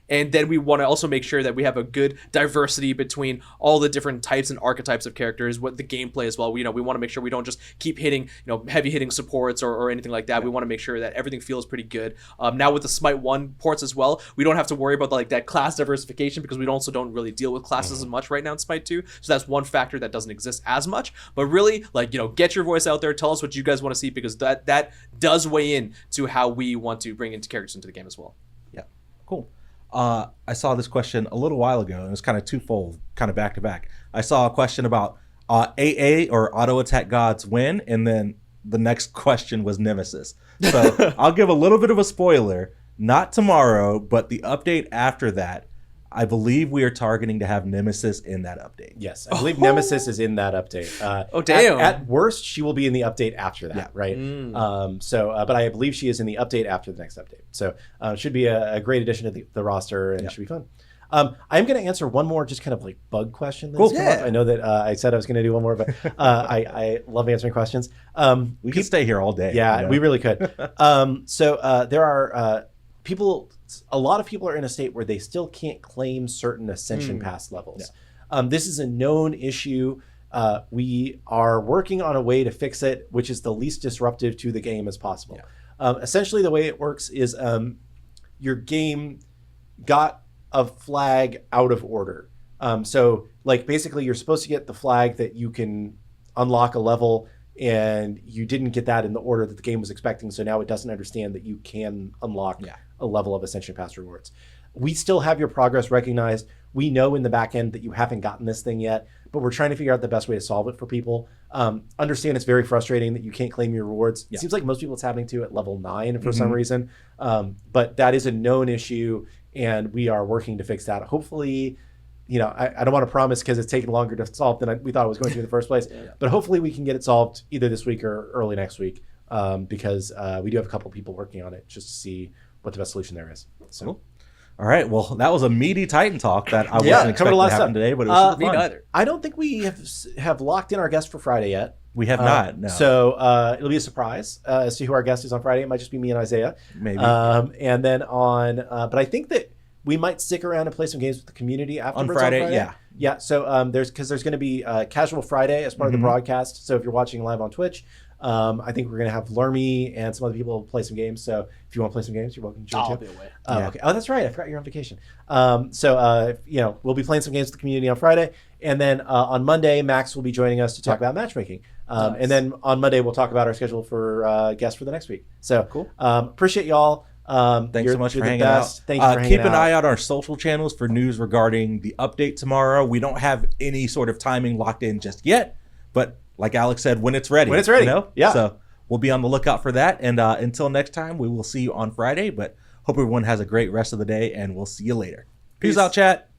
C: And then we want to also make sure that we have a good diversity between all the different types and archetypes of characters, what the gameplay as well. We want to make sure we don't just keep hitting, heavy hitting supports or anything like that. We want to make sure that everything feels pretty good. Now with the Smite 1 ports as well, we don't have to worry about that class diversification, because we also don't really deal with classes as much right now in Smite 2. So that's one factor that doesn't exist as much. But really, get your voice out there. Tell us what you guys want to see, because that does weigh in to how we want to bring into characters into the game as well.
A: Yeah, cool. I saw this question a little while ago, and it was kind of twofold, kind of back to back. I saw a question about AA or auto attack gods win, and then the next question was Nemesis. So I'll give a little bit of a spoiler. Not tomorrow, but the update after that, I believe we are targeting to have Nemesis in that update.
B: Yes, I believe Nemesis is in that update.
C: Damn.
B: At worst, she will be in the update after that, right? But I believe she is in the update after the next update. So it should be a great addition to the roster, and it should be fun. I'm going to answer one more just kind of bug question. That's come up. I know that I said I was going to do one more, but I love answering questions.
A: We could stay here all day.
B: Yeah, we really could. There are people... A lot of people are in a state where they still can't claim certain Ascension Pass levels. This is a known issue. We are working on a way to fix it, which is the least disruptive to the game as possible. Essentially, the way it works is your game got a flag out of order. Basically, you're supposed to get the flag that you can unlock a level, and you didn't get that in the order that the game was expecting. So now it doesn't understand that you can unlock a level of Ascension Pass rewards. We still have your progress recognized. We know in the back end that you haven't gotten this thing yet, but we're trying to figure out the best way to solve it for people. Understand it's very frustrating that you can't claim your rewards. It seems like most people it's happening to at level 9 for some reason. But that is a known issue, and we are working to fix that. Hopefully, I don't want to promise because it's taken longer to solve than we thought it was going to in the first place. But hopefully we can get it solved either this week or early next week, because we do have a couple people working on it just to see what the best solution there is. So.
A: Cool. All right. Well, that was a meaty Titan talk that I wasn't expecting to happen today, but it was super fun.
B: I don't think we have locked in our guest for Friday yet.
A: We have not, no.
B: So it'll be a surprise as to who our guest is on Friday. It might just be me and Isiah.
A: Maybe.
B: And then but I think that we might stick around and play some games with the community afterwards
A: on Friday.
B: Yeah. So there's going to be Casual Friday as part of the broadcast. So if you're watching live on Twitch, I think we're going to have Lermy and some other people play some games. So if you want to play some games, you're welcome to join.
C: I'll be away.
B: Okay. Oh, that's right. I forgot you're on vacation. We'll be playing some games with the community on Friday. And then on Monday, Max will be joining us to talk about matchmaking. Nice. And then on Monday, we'll talk about our schedule for guests for the next week. So
A: cool.
B: Appreciate y'all.
A: Thanks so much for hanging out.
B: Thank you for hanging out.
A: Keep an eye out on our social channels for news regarding the update tomorrow. We don't have any sort of timing locked in just yet, but like Alex said, when it's ready.
B: Yeah.
A: So we'll be on the lookout for that. And until next time, we will see you on Friday. But hope everyone has a great rest of the day, and we'll see you later. Peace out, chat.